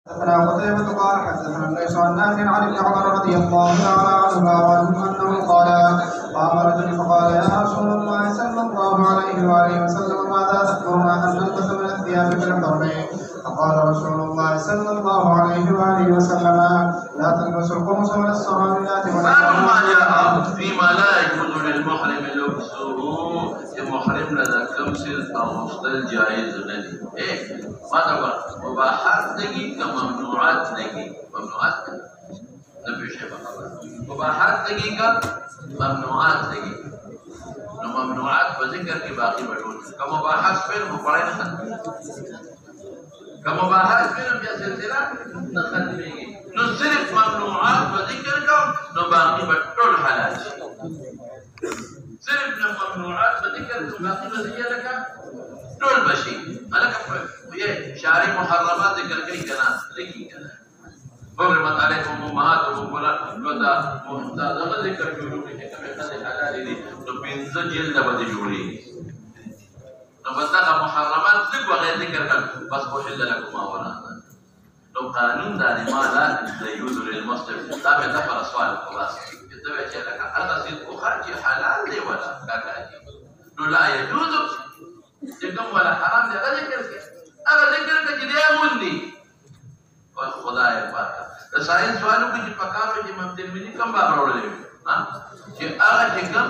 حدثنا قتيبة قال حدثنا ليس عن نافع عن ابن عمر رضي الله تعالى عنهما وعنه انه قال قام رجل فقال يا رسول الله صلى الله عليه واله وسلم ماذا تأمرنا ان نلبس من الثياب بالحرم؟ فقال رسول الله صلى الله عليه واله وسلم لا تلبسوا القمص ولا السراويلات ولا ما جاء فيما لا يجوز للمحرم لبسه المحرم لدى كمسل او مختل جائز ندي ماذا مباحات نگی کا ممنوعات نگی ممنوعات نبی شیخ مباحات نگی کا ممنوعات نگی نو ممنوعات بذکر کی باقی بڑھون کا مباحات پھر مقرائن ختم کا مباحات پھر بیا سلسلہ نختم نگی نو صرف ممنوعات بذکر کا نو باقی بڑھون حلال صرف ممنوعات بذکر نو باقی بذکر کا ټول بشي الکه یہ شارع محرمات ذکر کړي کنا لکی کنا حرمت علیکم امهاتکم ولا ودا محتاج ذکر شروع کړي چې کومه حلال دي نو پنځه جلد باندې جوړي نو بسغه محرمات ذکر غیر ذکر کړه بس وحل لكم ما وراء نو قانون دا ما لا يجوز للمسلم تابع دفع سؤال خلاص يتبع چې لك هذا صدق خارجي حلال دی ولا کاږي نو لا يجوز جكم ولا حرام ده ذكر اگر ذکر کا جدیا مندی اور خدا ہے پاک رسائل سوالوں کی پکا پہ جی ممتن میں کم بار اورلے ہاں کہ اگر جکم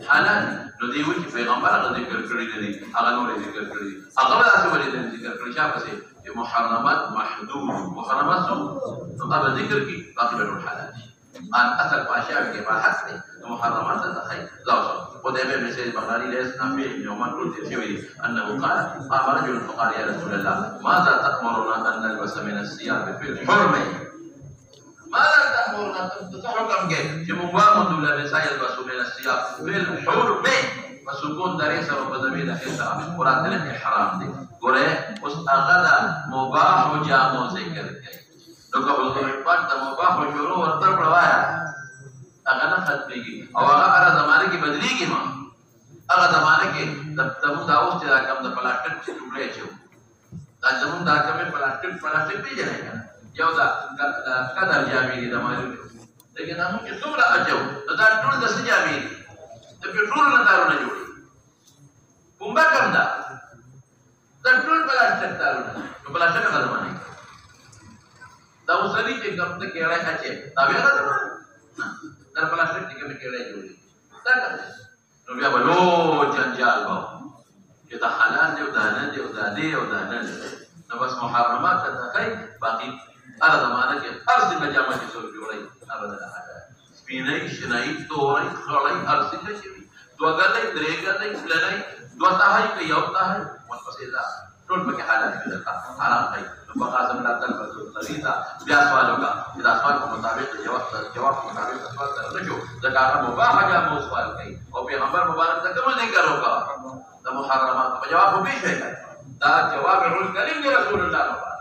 حلال نو دیو چې پیغمبر هغه ذکر کړی دی هغه نور ذکر کړی هغه تاسو ولې ذکر کړی چې پسې چې محرمات محدود محرمات سو هغه ذکر کی باقی به حلال ان اصل اشیاء کے باحث ہے محرمات تخيل لا قدامه مثل بغدادي ليس نافع بن عمر قلت الشويري انه قال قام رجل فقال يا رسول الله ماذا تأمرنا ان نلبس من الثياب في الحرم ماذا تأمرنا تحكم كيف مبام دولة يلبس من الثياب في الحرم فسكون دريسة وقدمين حسا قرآن تلك حرام دي قرأ استغدى مباح جامو ذكر كيف لو قبل ضربات مباح وشروع والضرب رواية اغه ختميږي او هغه زمانه کې بدليږي ما هغه زمانه کې تبو دا اوس چې کوم د پلاستیک چې ټوټه چو دا زمون دا کومه پلاستیک پیژنې کنه یو دا قدر جامې د مالو لیکن هغه چې څومره اچو دا ټول د سجامې د پټرول نه دارونه جوړي کومه کوم دا ټول پلاستیک دارونه په پلاستیک هغه زمانه دا اوسري چې کوم ته کېړه کاچې دا بیا راځي در پلاستیک کې کومه کېړه جوړي دا نو بیا بلو جنجال باو چې دا حلال دی او دا نه دی او دا دی او دا نه دی نو بس محرمات ته کوي باقي هر زمانه کې هر څه جامه کې څو جوړي هغه د حلال سپینې شنای تورې خړې هر څه کې دوګلې درېګلې فلنې دوته هي یو ته هي متصل ده ټول پکې حلال دي حرام دی نو په قاسم لا تل په طریقه بیا سوال وکړه چې دا سوال په مطابق جواب مطابق سوال سره نه شو ځکه هغه مباح جامو سوال کوي او پیغمبر مبارک ته کوم ذکر وکړه د محرمات په جواب به شي دا جواب رسول کریم دی رسول الله مبارک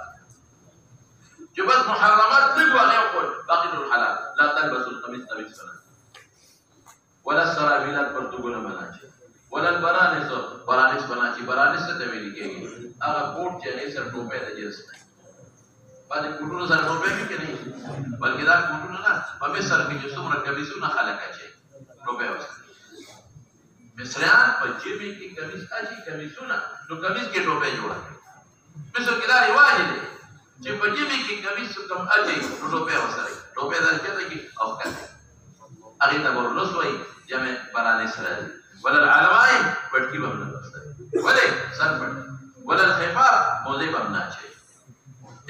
چې بس محرمات ذکر نه وکړ باقي ټول حلال لا تلبسوا القميص ولا السراويلات پرتګونه بناچي ولا البرانس برانس بناچي برانس ته ویل کېږي هغه کوټ چې نه سر ټوپه د جنس نه باندې کوټونو سره ټوپه کې نه بلکې دا کوټونو نه په سر کې چې څومره کمیسونه خلک اچي ټوپه وسه مصریان په جیبي کې کمیس اچي کمیسونه نو کمیس کې ټوپه جوړه مثل کې دا رواج دی چې په جیبي کې کمیس کم اچي نو ټوپه وسه ټوپه درکې کې او کړه هغه ته ورلوسوي جمع برانس راځي ولا العلماء پټکی باندې نشته ولا سر پټ ولا الخفاف موضع باندې شيء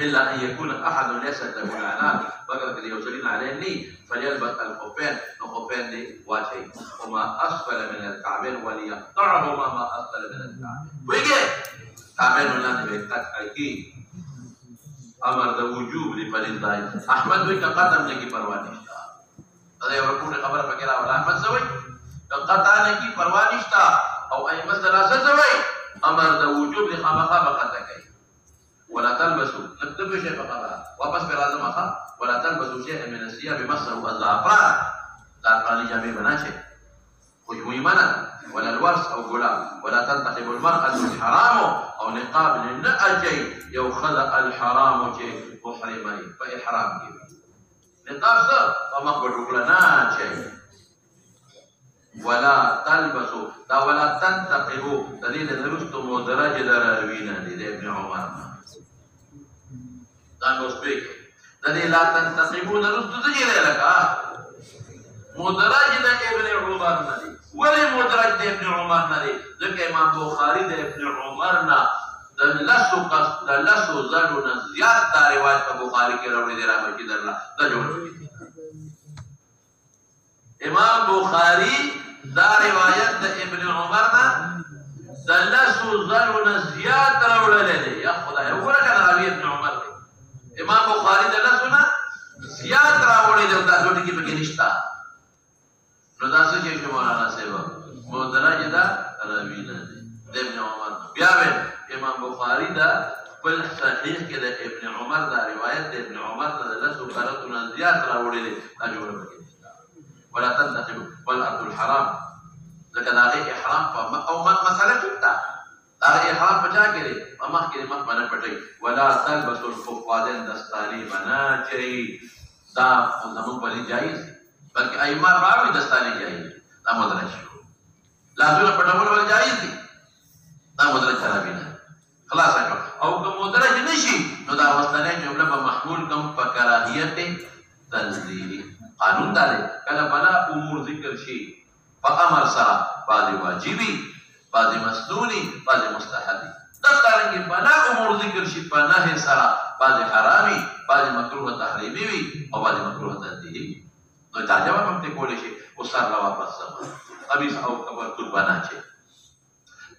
الا ان يكون احد ليس له العنان فقط اللي يوصلين عليه الني فليلبس الخفين الخفين دي واجهي وما اسفل من الكعبين وليقطعهما ما اسفل من الكعبين ويجي كعبين ولا بيقطع اكيد امر د وجوب لفريضه احمد وي قدم لګي پروا نشته دا یو ټول خبره پکې راوړه احمد سوي قطع نه کی پروا نشتا او ائمه ثلاثه سوي امر د وجوب لخامخه بقطع کوي ولا تلبسوا نكتب شيء فقط واپس پر اعظم اخا ولا تلبسوا شيئا من الثياب مسه الزعفران زعفران جامع بنا شيء خوشبوئی مانا ولا الورس او غلام ولا تنتخب المرأة الحرام او نقاب لنأجي يوخذ الحرام جي محرمي فإحرام كي نقاب سر فمقبل لنا جي ولا تلبسوا لا ولا تنتقبوا دليل نرستم ودرجة دراوينا لابن عمر دان وسبيك دليل لا تنتقبوا نرستم تجي لك مدرج د ابن عمر نه دی ولی مدرج د ابن عمر نه دی ځکه امام بخاری د ابن عمر نه د لسو زلو نه زیات دا روایت په بخاری کې راوړي دی راځي درلا دا جوړ امام بخاری دا روایت د ابن عمر نه د لسو زلو نه زیات راوړل دی یا خدای وګوره کنه راوي ابن عمر دی امام بخاری د لسو نه زیات راوړي دی دا ټول کې پکې نشته نو دا څه چې مولانا صاحب مدرج دا راوی نه دی د ابن عمر بیا امام بخاری دا خپل صحیح کې د ابن عمر دا روایت د ابن عمر د لسو قراتونه زیات راوړي دي دا جوړه پکې ولا تنتقب والارض الحرام ځکه دا احرام او مسله کېتا دا احرام پچا کړي مخ کې مخ باندې پټي ولا تلبسوا الخفاضين دستاني بنا چي دا زمون په جایز بلکہ ایمان راوی دستانی جائز دا مدرج شو لازم پټول ول جائز دي دا مدرج خرابی نه خلاص او کوم مدرج نشي نو دا واستنه جمله په محمول کم په کراهیت تنزیلی قانون دا دی کله بلا امور ذکر شي په امر سره بعض واجبي بعض مسنوني بعض مستحبي دا څنګه بلا امور ذکر شي په نهي سره بعض حرامي بعض مکروه تحریمی وي او بعض مکروه تنزیلی نو تعجب هم ته کولی شي او سر را واپس سم قبیس او پرتوب بنا چي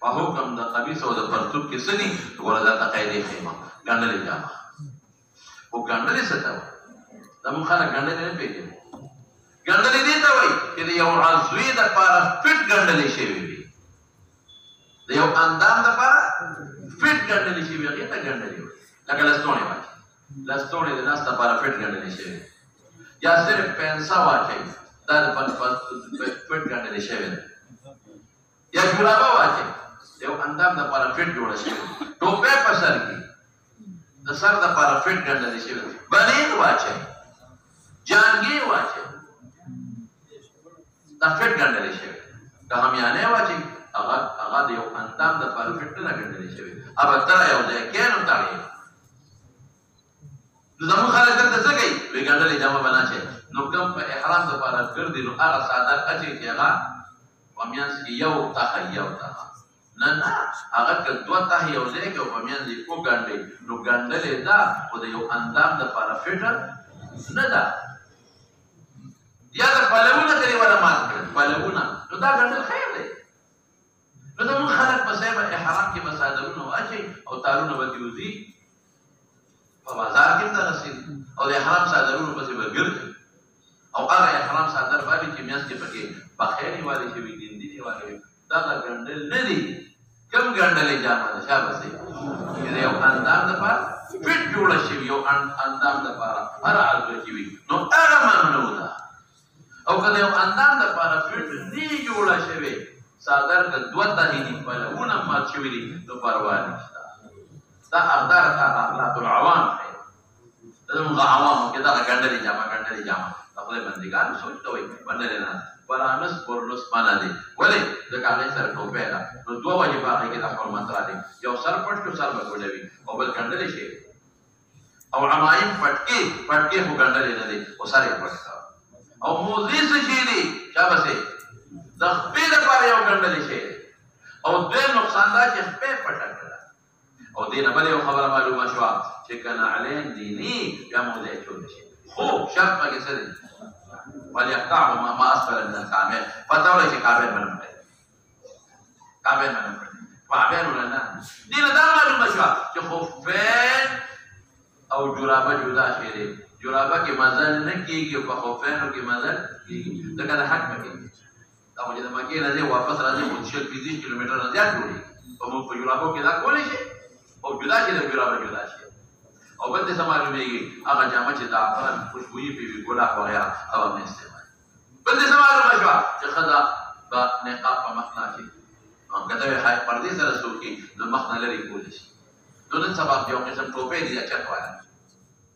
په حکم د قبیس او د پرتوب کې سني ورته د قاعده خیمه ګڼلې جامه او ګڼلې ستو د مون خلک ګڼلې نه پیژني ګڼلې دي ته وای چې یو عضوی د پاره فټ ګڼلې شي وي د یو اندام د پاره فټ ګڼلې شي وي هغه ته ګڼلې وي لکه لستونه واچي لستونه د ناس ته پاره فټ ګڼلې شي یا صرف پینسا واچي دا د فټ ګڼلې شي یا جورابه واچي یو اندام د پاره فټ جوړ شي ټوپه په سر کې د سر د پاره فټ ګڼلې شي بنین واچي جانګي واچي دا فټ ګڼلې شي که همیانه واچي هغه د یو اندام د پاره فټ نه ګڼلې شي اوبه تر یو ځای کې نو تاړي زمون خلک درته څه کوي وی ګڼلې جامه بنا شي نو کوم په احرام د پاره ګرځي نو هغه صادر اچي چې هغه وميانس کې یو ته نه نه هغه که دوه ته یو ځای کې وميانس کې کو ګڼلې نو ګڼلې دا او د یو اندام د پاره فټ نه ده یا د پلوونه کوي ولا مات کړي پلوونه نو دا ګڼل خیر دی نو زمون خلک په ځای په احرام کې مسادرونه اچي او تارونه وکيوزي په بازار کې ته رسید او د احرام صادرونو پسې وګرځي او هغه احرام صادر باندې چې میاس کې پکې بخیري والے شي وي دندي والے دا ګڼل نه دي کوم ګڼلې جامه ده شابه سي چې یو اندام د پاره فټ جوړ شي یو اندام د پاره هر عضو کې وي نو هغه ممنوع ده او کله یو اندام د پاره فټ نه جوړ شي صادر د دوه ته دي په لونه مات شوی دي نو پروا نشته دا اقدار اخلاق العوام دا موږ عوام کې دا ګڼلې جامه خپل بندګان سوچ کوي باندې نه پرانس پرلوس معنا دي ولې د کاغذ سره ټوپه ده نو دوه واجبات کې د حرمت را دي یو سر پټ کو سر بګولوي او بل ګڼلې شي او عمایم پټکي هو ګڼلې نه دي او سره پټ او موزي څه شي دي شابه سي د خپل لپاره یو ګڼلې شي او د نقصان دا چې خپل پټ او دینه بل یو خبره معلومه شو چې کنه علین دینی یا موضوع چول شي خو شرط پکې څه دی وليقطع ما اسفل من الكعبين فتولى چې کعبه باندې کعبه ولنا دینه دا معلومه شو چې خفین او جرابه جدا شي دي جرابه کې مزل نه کیږي او خفین کې مزل کیږي دا کنه حق مکه دا موږ د مکه نه دی واپس راځي 25 کیلومتر نه زیات جوړي او موږ په جرابو کې دا کولای شي او جدا شي د جرابه جدا شي او بل څه معلومیږي هغه جامه چې د عطر خوشبوئی په ګلا وغیرہ او نه استعمال بل څه معلومه شو چې خدا با نقاب په مخ نه اچوي که ته یې پردې سره څوک کړي نو مخ نه لرې کولی شي نو نن سبا یو قسم ټوپۍ دي چت والا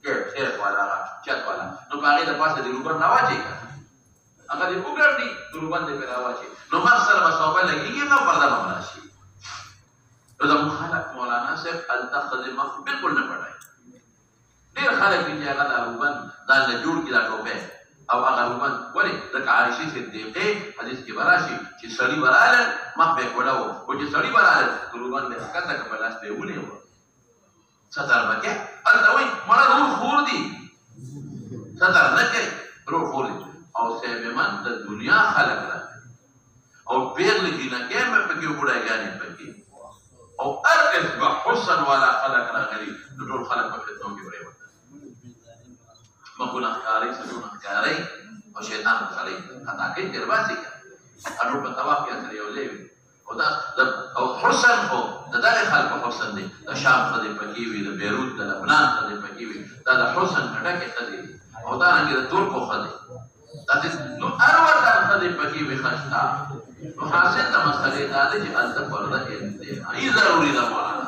شیخ والا هغه چت والا نو په هغې د پاسه د روبر نه واچوي که هغه دې وګرځي روبن دې پرې راواچوي نو مخ سره به صوبه لګېږي نو پرده به هم راشي نو زموږ خلک مولانا صاحب هلته ښځې مخ بلکل نه پټوي ډېر خلک دي چې هغه دا روبن ځان له جوړ کړي دا ټوپۍ او هغه روبن ولې لکه عایشې صدیقې حدیث کې به راشي چې سړي به رالل مخ به یې کوله و خو چې سړي به رالل روبن به یې ښکته که په لاس به یې ونیو ستر به کې هلته وایي مړه روح خور دي ستر نه کوي روح خور دي او صاحب من د دنیا خلک راغلي او پیغلې جینکې مې پکې وګړیګانې پکې او هر قسمه حسن والا خلک راغلي نو ټول خلک په فتنو کې پرېوتل مخونه ښکارئ سرونه ښکارئ او شیطان ښکارئ خطا کوي تېر باسي که اډو په طواف کې سره یو ځای وي او حسن خو د دغې خلکو حسن دی د شام ښځې پکې وي د بیروت د لبنان ښځې پکې وي دا د حسن ډکې ښځې دي او دارنګې د ترکو ښځې نو هر وطن ښځې پکې وي ښایسته نو حاصل د مسئلې دا دی چې هلته پرده انتهایي ضروري ده مولانا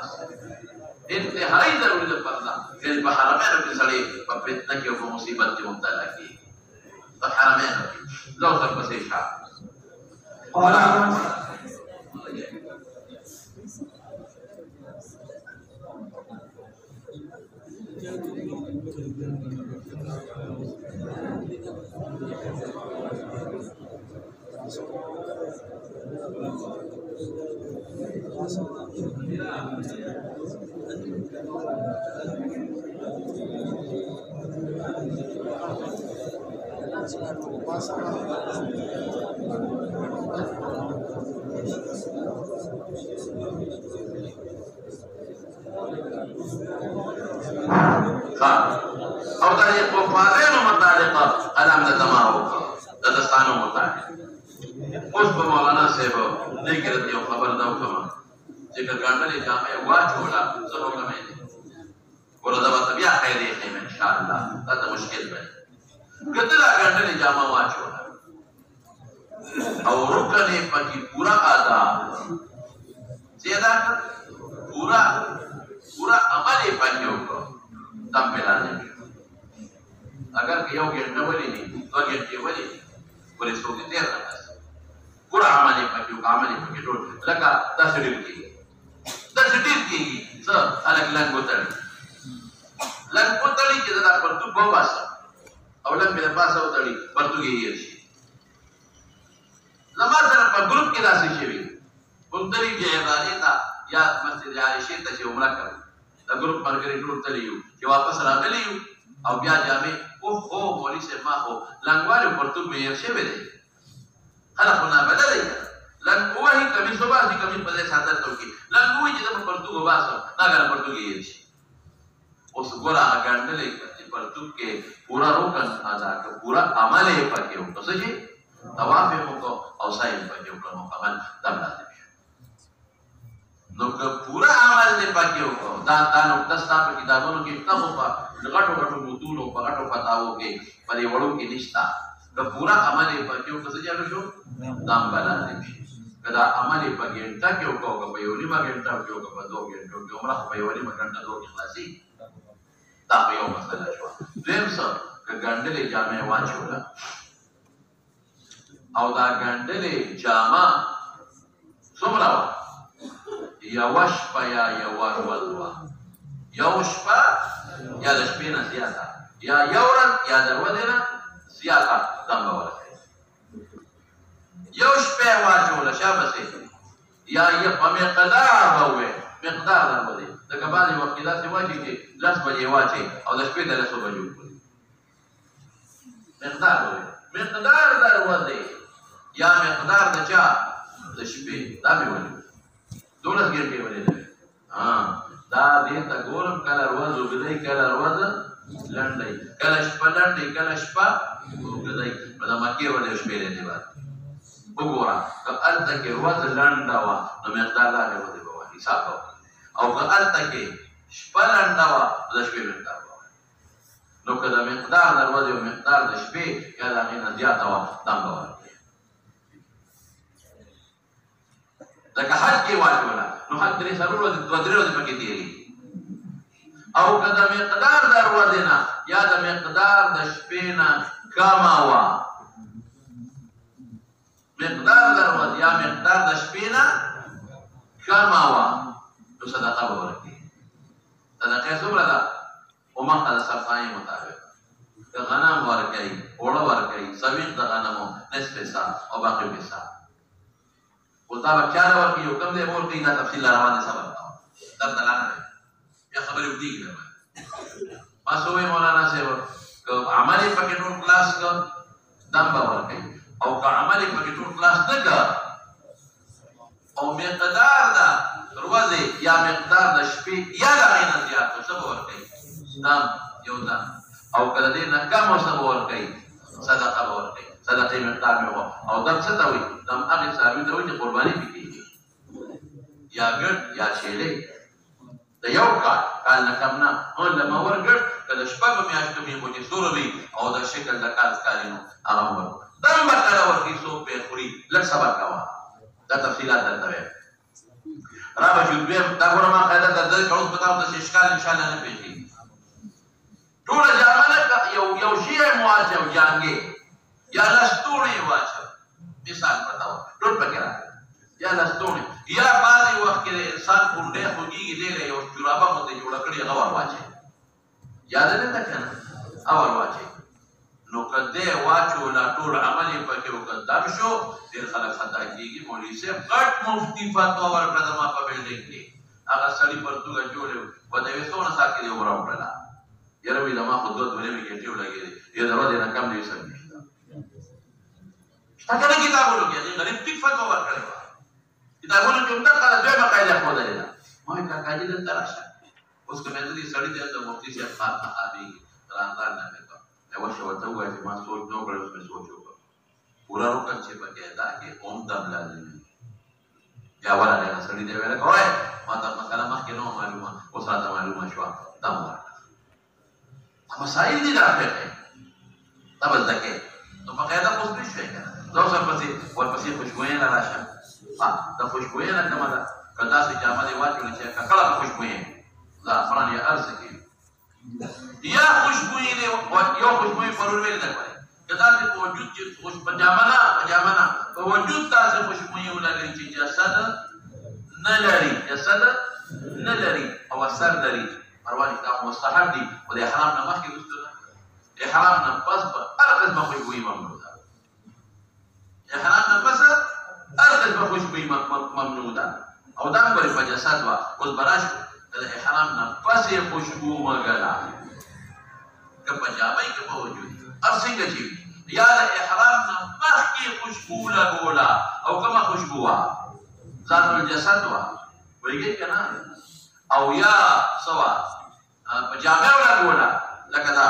انتهایي ضروري ده پرده یعنې په حرمینو کې سړی په فتنه کې او په مصیبت کې مبتلا کېږي په حرمینو کې زه اوس ورپسې ښه او دا یې په فارینو متعلقه قلم د دماغ وکړه د دستانو متعلق اوس په مولانا صاحب دې کې یو خبر دا وکړم چې که ګاڼډلې جامې واچوله څه حکم یې دی ورته به بیا قاعدې ښیم انشاءالله دا ته مشکل به که ته دا ګاڼډلې جامه واچوله او رکن یې پکې پورا ادا چې ادا کړ پورا عمل یې پکې وکړو دم پې لازم شو اگر که یو ګنټه ولې دي دوه ګنټې ولې دي ولې څوک دې تېر نه کړي پورا عمل یې پکې وکړو عمل یې پکې ټول لکه داسې ډېر کېږي داسې ډېر کېږي څه هلک لنګ وتړي چې دا پرتوګ وباسه او لنګ مې د پاسه وتړي پرتوګ یې هېر شي زما سره په ګروپ کې داسې شوي کومتلي جهیزانې ته یا مسجد عایشې ته چې عمره کوي د ګروپ ملګري ټول تللي یو چې واپس راغلي یو او بیا جامې اوهو مولوي صاحب ما خو لنګوالي پرتوګ مې هېر شوی دی خلک خو نابلده دی لنګ ووهي کمیس وباسي کمیس په ځای څادر ته وکړي لنګ ووایي چې زه به پرتوګ وباسم دا کنه پرتوګ یې هېر شي اوس ګوره هغه ګنډلې چې پرتوګ کې پورا رکن ادا کړه پورا عمل یې پکې وکړو څه شي طواف یې وکړو او سعی یې پکې وکړو مکمل دم لازم شو نو که پورا عمل دې پکې وکړو دا نقطه ستا په کتابونو کې شته خو په غټو غټو متونو په غټو فتاوو کې په دې وړو کې نشته که پورا عمل یې پکې وکړو څه چالو شو دم به لازم شي که دا عمل یې په ګنټه کې وکړو که په یو نیمه ګنټه کې وکړو په 2 ګنټو کې عمره خو په یوه نیمه ګنټه 2 کې خلاصي دا په یو مسله شوه دویم څه که ګنډلې جامې واچوله او دا ګنډلې جامه څومره وه یوه شپه یا یوه ورځ وه یو شپه یا د شپې نه زیاته یا یو ورځ یا د ورځې نه زیاته دم به ورکوي یو شپه یې واچوله شابسې یا په مقدار به ووایې مقدار در ودی لکه بعضې وخت کې داسې واچي چې 10 بجې واچي او د شپې د 10 بجې وکړي مقدار به وایي مقدار در ودی یا مقدار د چا د شپې دا مې ولي 12 ګنټې ولې دا دې ته ګورم کله ورځ اوږدی کله ورځ لنډی کله شپه لنډی کله شپه اوږدی نو د مکې ولې شپې دی بعد وګوره که هلته کې ورځ لنډه وه نو مقدار دغې ودې به وه حساب به او که هلته کې شپه لنډه وه نو د شپې مقدار به وه نو که د مقدار د ورځې او مقدار د شپې یا د هغې نه زیاته وه دم به ورکړي لکه حج کې واچوله نو حج 3 ورځې 2 ورځې پکې تېرېږي او که د مقدار د ورځې نه یا د مقدار د شپې نه کمه وه مقدار د ورځې یا مقدار د شپې نه کمه وه نو صدقه به ورکړي صدقه څومره ده عمقه د صفایي مطابق که غنم ورکوي اوړه ورکوي څویښت د غنمو نصف حصه او باقي حصه خو دا به چاله ورکوي یو کم دی به ورکوي دا تفصیل را باندې صبر کوه درته لا نه دی بیا خبرې اوږدېږي درباندې ما څه ووایي مولانا صاحب که عمل یې پکې ټول خلاص کړ دم به ورکوي او که عمل یې پکې ټول خلاص نه کړ او مقدار د ورځې یا مقدار د شپې یا د هغې نه زیات څه به ورکوي دم یو دم او که د دې نه کم څه به ورکوي صدقه به ورکوي صدقې مقدار مې او دم څه ته وایي دم هغې څاروي ته وایي چې قرباني پې کېږي یا ګډ یا چیلې د یو کال نه کم نه لمه ورګډ که د شپږو میاشتو مې خو چې سوره وي او د شکل د کال ښکاري نو هغه م ورکړه دم به کله ورکوي څوک پې خوري لږ صبر کوه دا تفصیلات درته وایم را به شو دویم دا ګوره ما قاعده درته کوم په تاسو چې اشکال انشاءالله نه پېښېږي ټوله جامه نه یو شی یې مو واچو جانګې یا لستوڼې یې واچو مثال پرته وه ټول پکې راغلی یا لستوڼې یا بعضې وخت کې د انسان کونډۍ خوږېږي دی له یو جورابه غوندې جوړه کړې هغه ور واچوي یاده نه ده که نه هغه ور واچوي نو که دی واچوله ټول عمل یې پکې وکړ دم شو ډېر خلک خطا کېږي مولوي صاحب غټ مفتي فتوا ورکړه زما په بلډینګ کې هغه سړي پرتوګه جوړې په د یوې څونه ساعت کې دې وراوړله یاره وایي زما خو 2 نیمې ګنټې ولګېدې یا د ورځې نه کم دی سر نشته شته که نه کتابونو کې هغې غریب ټیک فتوا ورکړې وه کتابونو کې همدغه دویمه قاعده ښودلې ده ما وایي کاکاجي دلته راشه اوس که مې زه دې سړي ته د مفتي صاحب خان نه خابېږي رانځان نه مې کړ یوه شی ورته ووایه چې ما سوچ نه وکړی اوس مې سوچ وکړ پوره رکن چې پکې ادا کې هم دم لازمي بیا ورغلی هغه سړي ته ویله که وایه ما ته مسله مخکې نه وه معلومه اوس راته معلومه شوه دم ورکړه دا مسایل دي دا فقه دا به زده کوې نو په قاعده خو اوس پوه شوې که نه زه اوس ورپسې خوشبویي نه راشه د خوشبویي نه کومه ده که داسې جامه دې واچولې چې ککړه په خوشبویي زعفران یا هر څه کې یا خوشبویي دې یو خوشبویي پرور ویلې ده کولی که داسې په وجود کې په جامه نه په وجود داسې خوشبویي ولګوي چې جسد نه لري او اثر لري پروا نه دا مستحب دي او د احرام نه مخکې وروسته احرام نه پس به هر قسمه خوشبویي ممنوع ده احرام نه پس هر قسمه خوشبویي ممنوع ده او دا ګورې په جسد وه اوس به راشو د احرام نه پس یې خوشبو مه ګله که په جامه کې په وجود هر څنګه چې وي یا د احرام نه مخکې خوشبو لګوله او کومه خوشبو وه ذات الجسد وه پوهېږئ که نه او یا څه وه په جامه ولګوله لکه دا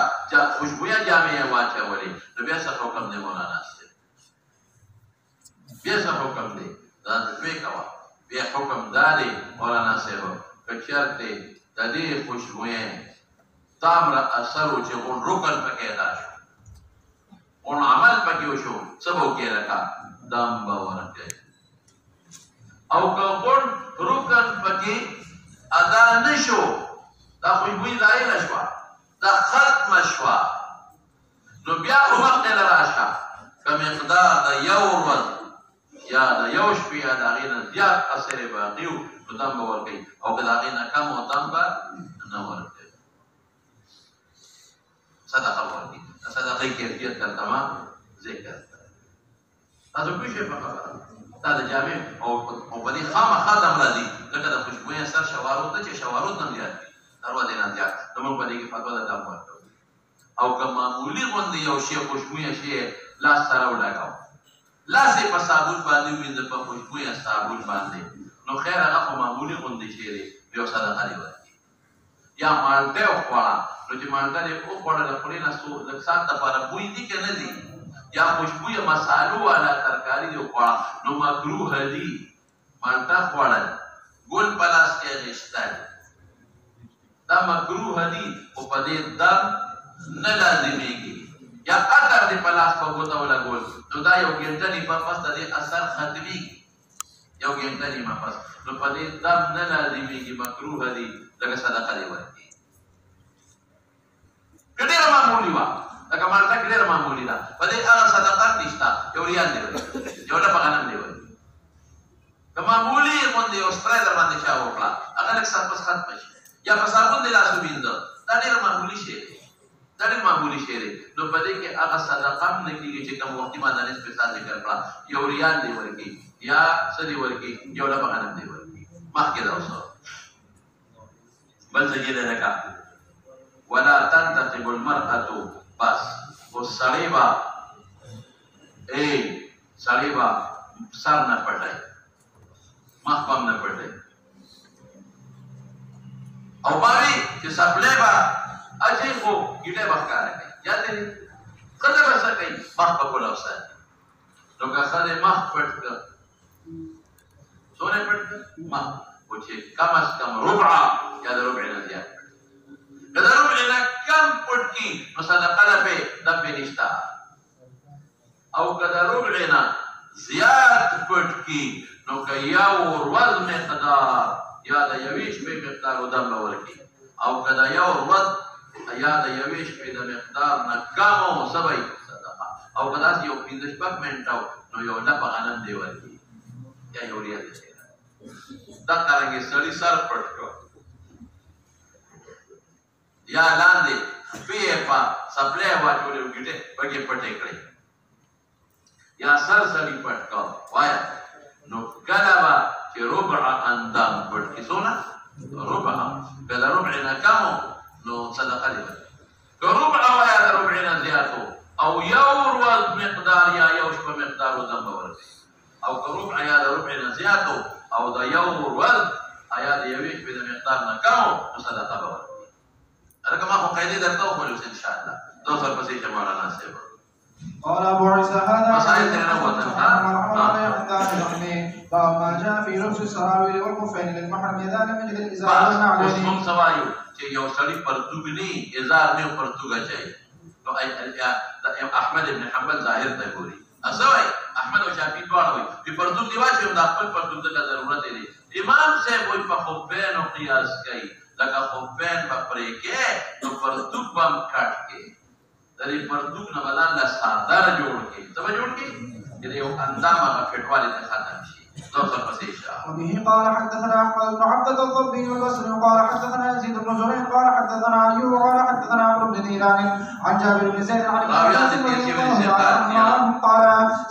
خوشبویه جامې یې واچولې نو بیا څه حکم دی مولانا صاحب بیا څه حکم دی دا فکر کوه بیا حکم دا دی مولانا صاحب که چېرته د دې خوشبویې تامره اثر و چې غون رکن پکې ادا شو غون عمل پکې وشو څه به وکړې لکه دم به ورکړې او که غون رکن پکې ادا نه شو دا خوشبویي زایله شوه دا ختمه شوه نو بیا خو مخکې له راشه که مقدار د یو ورځ یا د یو شپې یا د هغې نه زیات اثر یې باقي و نو دم به ورکوي او که د هغې نه کم و دم به نه ورکوي صدقه ورکوي د صدقې کیفیت درته ما ذکر تاسو پوه شئ په خبره دا د جامې او په دې خامخا دم راځي ځکه د خوشبویۍ اثر شوارود ده چې شوارود نه زیات وي د ورځې نه زیات نو موږ په دې کې فتوا د دم ورکوو او که معمولي غوندې یو شی خوشبویه شی لاس سره ولګاو لاس یې په صابون باندې ووینځه په خوشبویه صابون باندې نو خیر هغه خو معمولي غوندې شی دی یو صدقه دې ورکړي یا مالټه وخوړه نو چې مالټه دې وخوړه د خولې نه لږ ساعت دپاره بوی دي که نه دي یا خوشبویه مسالو والا ترکاري دې وخوړه نو مکروه دي مالټه خوړل ګل په لاس کې اخیستل دا مکروه دي خو په دې دم نه لازمیږي یا عطر دې په لاس په ګوته ولګول نو دا یو ګنټه نیمه پس د دې اثر ختمیږي یو ګنټه نیمه پس نو په دې دم نه لازمیږي مکروه دي لکه صدقه دې ورکړي که ډېره معمولي وه لکه مالټه کې ډېره معمولي ده په دې هغه صدقات نشته یو ریال دې ورکړي یو ډبه غنم دې ورکړي که معمولي غوندې یو سپری در باندې چا وکړه هغه لږ پس ختمه شي یا په صابون دې لاس ووینځه دا ډېره معمولي شی دی دا ډېر معمولي شی دی نو په دې کې هغه صدقه هم نه کېږي چې کوم وختي ما دا نصف مثال ذکر کړه یو ریال دې ورکړي یا څه دې ورکړي یو ډبه غنم دې ورکړي مخکې ده اوس بل څه کې دی لکه ولا تنتقب المرأة بس اوس سړی به سړی به سر نه پټوي مخ به هم نه پټوي او باوی چې سپلی به اچوي خو ګیډۍ به ښکاره کوي یاد دی ښځه به څه کوي مخ به کولو ساتي نو که ښځې مخ پټ کړه څونه پټ کړه مخ خو چې کم از کم ربعه یا د ربع نه زیات که د ربع نه کم پټ کړي نو صدقه ده پې دم پې نشته او که د ربع نه زیات پټ کړي نو که یو ورځ مقدار یا د یوې شپې مقدار دم به ورکړي او که د یو ورځ یا د یوې شپې د مقدار نه کم و څه به صدقه او که داسې یو پنځه شپږ منټه نو یو ډبه غنم دې ورکړي یا یو ریال دې دا څرنګې سړي سر پټ کړ یا لاندې شپې یې په سپلی واچولې او ګیټې پکې پټې کړې یا سر سړي پټ کړ وایه نو کله به چې ربع اندام پټ کړي څونه ربع که د ربع نه کم نو صدقه دې ورکړي که ربع وایه د ربع نه زیات او یو ورځ مقدار یا یو شپه مقدار دم به ورکړي او که ربع یا د ربع نه زیات او د یو ورځ یا د یوې شپې د مقدار نه کم نو صدقه به ورکړي هلکه ما خو قاعدې درته وښولې اوس انشاءالله دا اوس ورپسې چې مولانا صاحب قال ابو عيسى هذا مسائل ترى وطن باب ما جاء في لبس السراويل والخفين للمحرم اذا لم يجد الازار والنعلين. اوس موږ سوایو چې یو سړي پرتوګ نه ازار نه پرتوګ اچي نو احمد ابن حنبل ظاهر ته ګوري اسوي احمد او شافعي دواړه وي چې پرتوګ دی واچي د خپل پرتوګ د ضرورت دی امام صاحب وي په خفين او قياس کوي لکه خفين په پرې کې نو پرتوګ بم کټ کې د دې پرتوګ نه بدل لا ساده جوړ کې څه جوړ کې چې یو اندام هغه فټوالي ته ختم شي وبه قال حدثنا احمد بن عبد الضبي والبصري قال حدثنا يزيد بن زريع قال حدثنا ايوب قال حدثنا عمرو بن دينار عن جابر بن زيد عن ابن عباس قال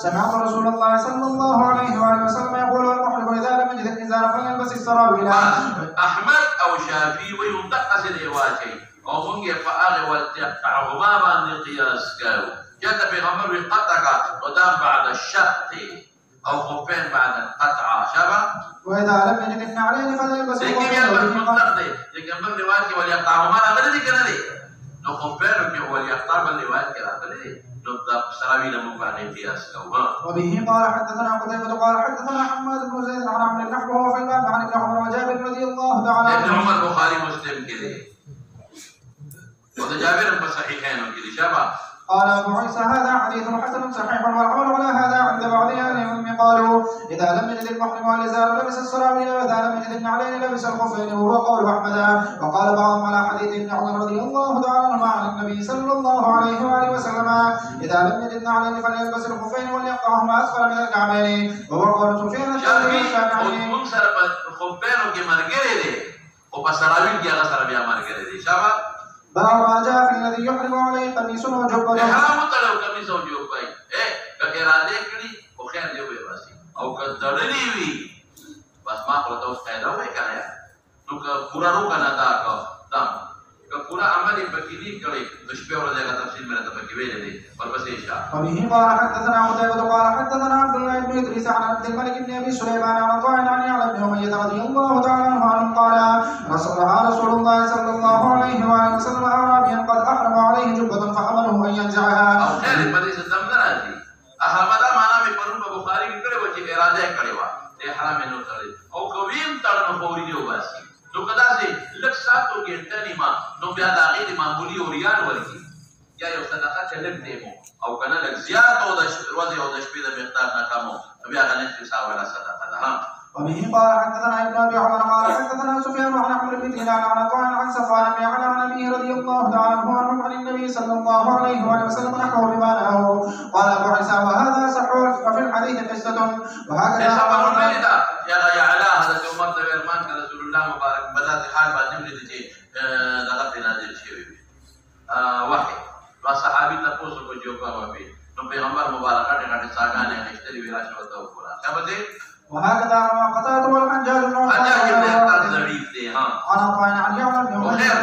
سمعت رسول الله صلى الله عليه واله وسلم يقول المحرم اذا لم يجد الازار فليلبس السراويل. احمد او شافعي ويمدقس الهواتي او موږ په هغه والتعظما باندې قياس کوو چې د پیغمبر قطعه قدام بعد الشق او خفين بعد القطع شبه واذا لم يجد النعلين فليلبس لكن يلبس مطلق دي لكن من روايه وليقطعهما غير دي كده دي لو خفين وليقطع من روايه كده دي لو سراويل مبالغ قياس كوها. وبه قال حدثنا قتيبة قال حدثنا حماد بن زيد عن عمرو بن وهو في الباب عن ابن عمر وجابر رضي الله تعالى ابن عمر بخاري مسلم كده وده جابر بصحيحين كده شبه. قال ابو عيسى هذا حديث حسن صحيح والعمل على هذا عند بعض اهل العلم قالوا اذا لم يجد المحرم والازار لبس السراويل واذا لم يجد النعلين لبس الخفين وهو قول احمد. وقال بعضهم على حديث ابن عمر رضي الله تعالى عنهما عن النبي صلى الله عليه واله وسلم اذا لم يجد النعلين فليلبس الخفين وليقطعهما اسفل من الكعبين وهو قول سفيان الثوري والشافعي. الخفين كمرغري دي وبسراويل كي هغه سره بیا مرګره دي شابه. باب ما جاء في الذي يحرم عليه قميص وجبة. احرام تلو قميص او جبه که اراده کړي خو خیر دی وي بس او که تړلې وي بس ما خو ته اوس قاعده وای کنه نو که پورا رو کنه دا که پورا عمل پکې دي کړي د شپې ورځې غا تفصیل مې ته پکې ویلې دي ورپسې اشاره. وبه قال حدثنا قتيبة قال حدثنا عبد الله بن ادريس عن عبد الملك بن ابي سليمان عن طاعن عن يعلى بن امية رضي الله تعالى عنه قال رسول الله صلى الله عليه واله وسلم اعرابيا قد احرم عليه جبة فامره ان ينزعها. او خیر په دې څه راځي احمد معنا په پرون په بخاری کې کړي و چې اراده کړي و ته حرام نه تړي او کویم تړنه فوري دی وباسي نو کدا سي لک ساتو ګنټه نیما نو بیا دا غیر معمولی او ریال ورکی یا یو صدقه چلک دیمو او کنه لک زیات او د ورځې او د شپې د مقدار نه کمو بیا غنښت حساب ولا صدقه ده وبه قال حدثنا ابن ابي عمر قال حدثنا سفيان عن عمرو بن دينار عن عطاء عن صفوان بن يعلى عن ابيه رضي الله تعالى عنه عن النبي صلى الله عليه واله وسلم نحوه بما نهاه. قال ابو عيسى وهذا صح وفي الحديث قصه وهكذا يا علا هذا عمر بن فرمان رسول الله مبارك بذات حال باندې ولې چې دغه نازل شوی وحي صحابي تاسو کو جو کا وي نو پیغمبر مبارک ټاټه څنګه نه اشتري ویلا شو ته وکړه څه بده وهكذا روى قتادة والحجاج بن عن عطاء عن يعلى بن وغير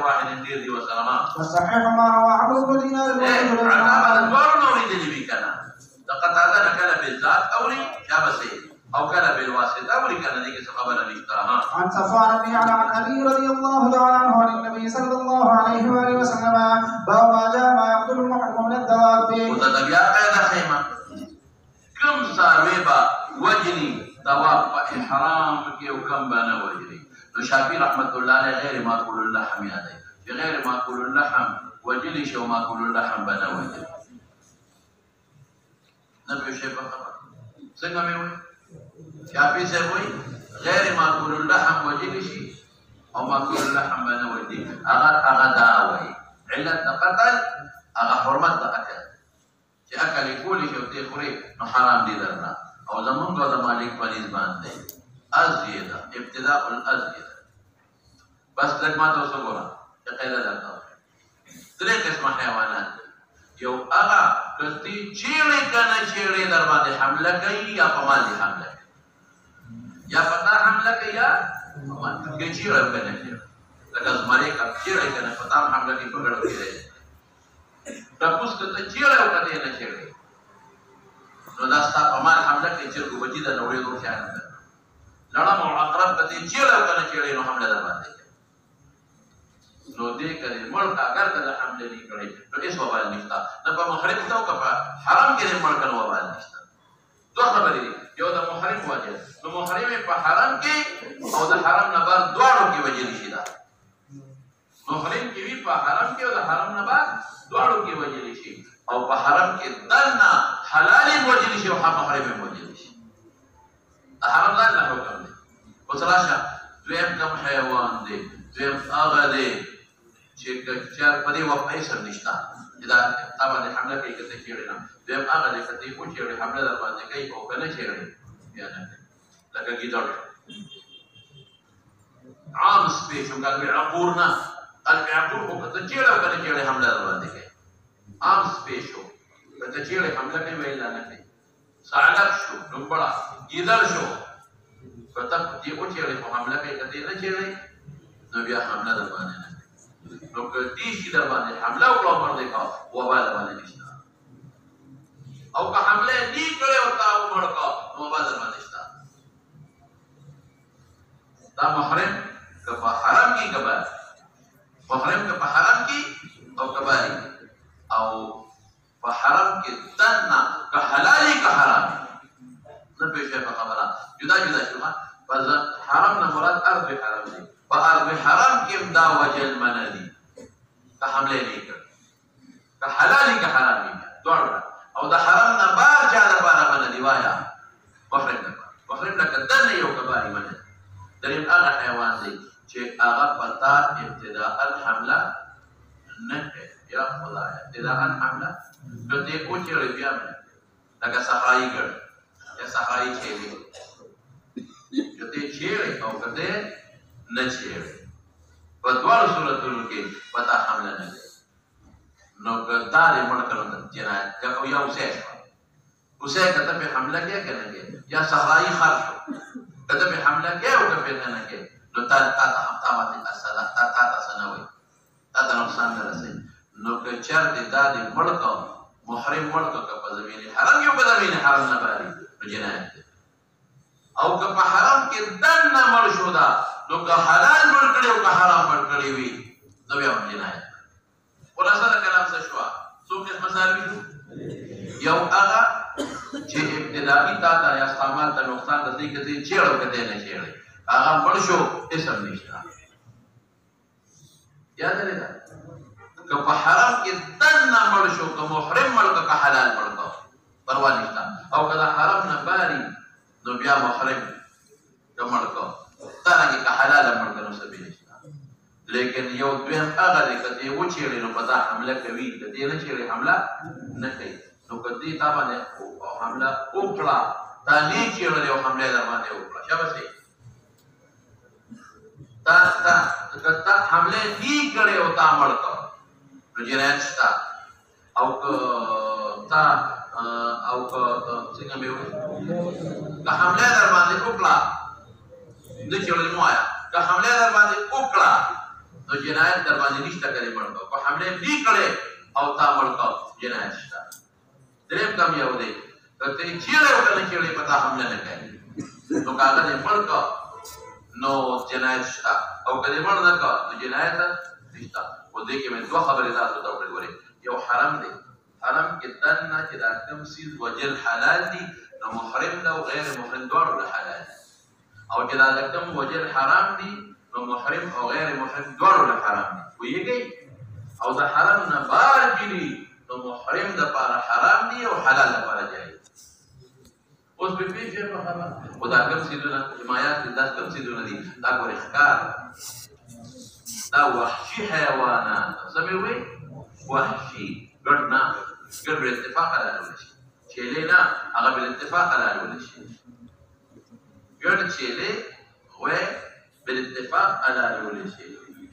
واحد يدير وسلام والصحيح ما روى عمرو بن دينار قتادة كان بالذات أوري شابسي أو كان بالواسطة أوري كان ذيك خبر الاشتراها عن صفوان بن يعلى عن أبي رضي الله تعالى عنه عن النبي صلى الله عليه وآله وسلم باب ما جاء ما يقتل المحرم من الدواب وتتبع قيد خيمة كم صاحبا وجني دواب إحرام كي وكم بنا وجني الشافعي رحمة الله عليه غير ما كل اللحم هذا في غير ما كل اللحم وجني شو ما كل اللحم بنا وجني نبي شيء بخبر سنة ميوي شافعي سيبوي غير ما كل اللحم وجني شيء أو ما كل اللحم بنا وجني أغا داوي علة قتل أغا حرمت قتل چې اکل کولی شو ته خوري نو حرام دي درنه او زمونږ د مالک پنځ باندې ازیدا ابتداء الازیدا بس لږ ما تاسو ګورم چې قاعده ده درې قسم حیوانات یو هغه کتی چیړې کنه چیړې در باندې حمله کوي یا په مال حمله کوي یا پتا حمله کوي یا کې چیړې کنه لکه زمری کا چیړې کنه پتا حمله کوي په ګړو کې تاسو ته چیرې او کته نه چیرې نو دا ستاسو په مال حمله کې چې کو بچی دا نوړې دوه خیال ده لړم او عقرب کته چیرې او کته چیرې نو حمله در باندې نو دې کړي ملک اگر کله حمله نه کړي نو هیڅ وبال نشته نه په محرم ته او په حرام کې نه ملک نو وبال نشته دوه خبرې یو د محرم وجه نو محرم په حرام کې او د حرام نه بعد دواړو کې وجه نشي دا محرم کې وی په حرام کې او د حرام نه بعد دواړو کې وجه شي او په حرم کې دنا حلال وجه شي او محرم وجه شي حرام ځان له حکم دی او سلاشه دویم کوم حیوان دی دویم هغه دی چې چار په دې وخت پیسې نشته دا طبعا حمله کوي کته چیرې نه دویم هغه دی کته کو چیرې حمله در باندې کوي او کنه چیرې یا نه لکه ګیدړ عام سپیشل کله عقور نه العقور کو کته چیرې او کنه چیرې حمله در باندې کوي عام سپیشل کته چیرې حمله کوي ویل نه کوي ثعلب شو نمبړه ګیدړ شو کته دې او چیرې په حمله کوي کته نه چیرې نو بیا حمله در باندې نه نو کدی شي در باندې حمله وکړو پر دې کا وبال باندې نشته او که حمله نه کړي او تا ومړ کا وبال باندې نشته دا محرم که په حرم کې کبا محرم که په حرم کې او کباري او په حرم کې دنا که حلالي که حرام نه پېښه په خبره جدا جدا شو په حرم نه مراد ارض حرام دی په ارض حرام کې دا وجل منادي که حمله نه کړ که حلالي که حرامي دوړ او د حرم نه بار چا د پاره باندې وایا محرم نه کدن یو کباري منادي دریم هغه حیوان دی چې هغه پتا ابتداء الحمله نه یا خدای ابتداء الحمله نو دې او چې بیا لکه صحرایي ګړ یا صحرایي چیرې جو دې چیرې او کده نه چیرې په دوه صورتونو کې پتا حمله نه نو ګدارې مړ کړو جنایت کا یو اوسه کته په حمله کې کنه یا صحرایي خرج کته په حمله کې او کته نه کې نو تا باندې اصله تا سنوي تا نقصان نه رسي نو که چرته د ملک محرم ملک په زمين حرام یو په زمين حرام نه باري جنایت او که په حرام کې دن نه مړ شو دا نو که حلال مړ کړي او که حرام مړ کړي وي نو بیا جنایت خلاصه کلام څه شو څو قسم مسائل یو هغه چې ابتدائي تا یا استعمال ته نقصان رسي کته چیرې کته نه چیرې هغه مړ شو اسم نشته یاد لرئ که په حرام کې دن نه مړ شو که محرم مړ که حلال مړ که پروا نشته او که د حرام نه باري نو چیړې نو پتا حمله کوي د دې نه چیړې حمله نه کوي نو کدی تا باندې حمله وکړه تا نه چیړې او حمله در باندې وکړه شابه تا حمله نه کړې او تا مړ کړ نو جنایت شته او تا او څنګه به وي که حمله در باندې وکړه نه چیړې مو آیا که حمله در باندې وکړه نو جنایت در باندې نشته کړي مړ کړ کو حمله نه کړې او تا مړ کړ جنایت شته دریم کم یو دی کته چیړې او کنه چیړې پتا حمله نه کوي نو کاغه نه مړ کړ نو جنایت شته او کله مړ نه کړ نو جنایت نشته و دې کې مې دوه خبرې تاسو ته وکړې یو حرام دی حرام کې دنه چې دا کوم سیز وجل حلال دي نو محرم له او غیر محرم دواړو له حلال او چې دا کوم وجل حرام دي نو محرم او غیر محرم دواړو له حرام دي ویږي او دا حرام نه بار دي نو محرم د لپاره حرام دي او حلال لپاره جایز اوس به پیښه په خبره خدا کوم سیدونه حمایت د کوم سیدونه دي دا ګورې ښکار دا وحشي حیوانات سموي وحشي ګرنا ګر په اتفاق راغلی شي چيله نه هغه په اتفاق راغلی شي ګر چيله هو په اتفاق راغلی شي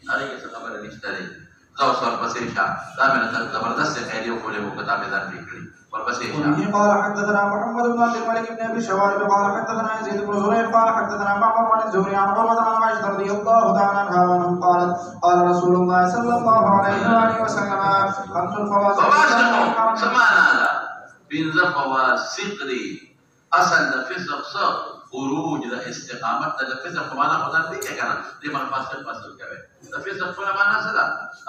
هغه څه خبره نشته لري زو سر پسې شه دا مې زبردست خیالي او له کتابه ځان لیکلي ورپسې شه قال حدثنا محمد بن عبد الملك بن ابي شوارب قال حدثنا يزيد بن زريع قال حدثنا معمر عن الزهري عن عروه عن عائشه رضي الله تعالى عنها قالت قال رسول الله صلى الله عليه واله وسلم خمس فواسق سمعنا هذا بنزل فواسق دي اصل فسق صف خروج د استقامت د فسق په معنا خدای دې کې کنه دې معنا فاسق کوي د فسق په معنا څه ده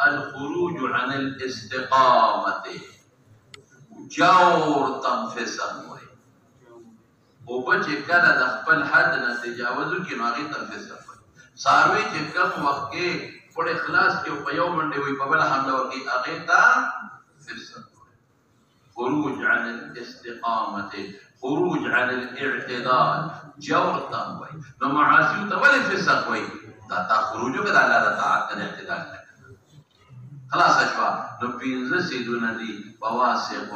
الخروج عن الاستقامه جور تم فسق وي او بچ کله د خپل حد نه تجاوز کوي نو هغه تم فسق وي ساروي چې کم وخت کې په اخلاص کې په یو منډه وي په بل حمله ورکی هغه تم فسق خروج عن الاستقامه خروج عن الاعتدال جور تنوي نو معاصي تولي فسق وي دا خروج كده على طاعت الاعتدال خلاص اشوا نو بينزل سيدنا دي بواسق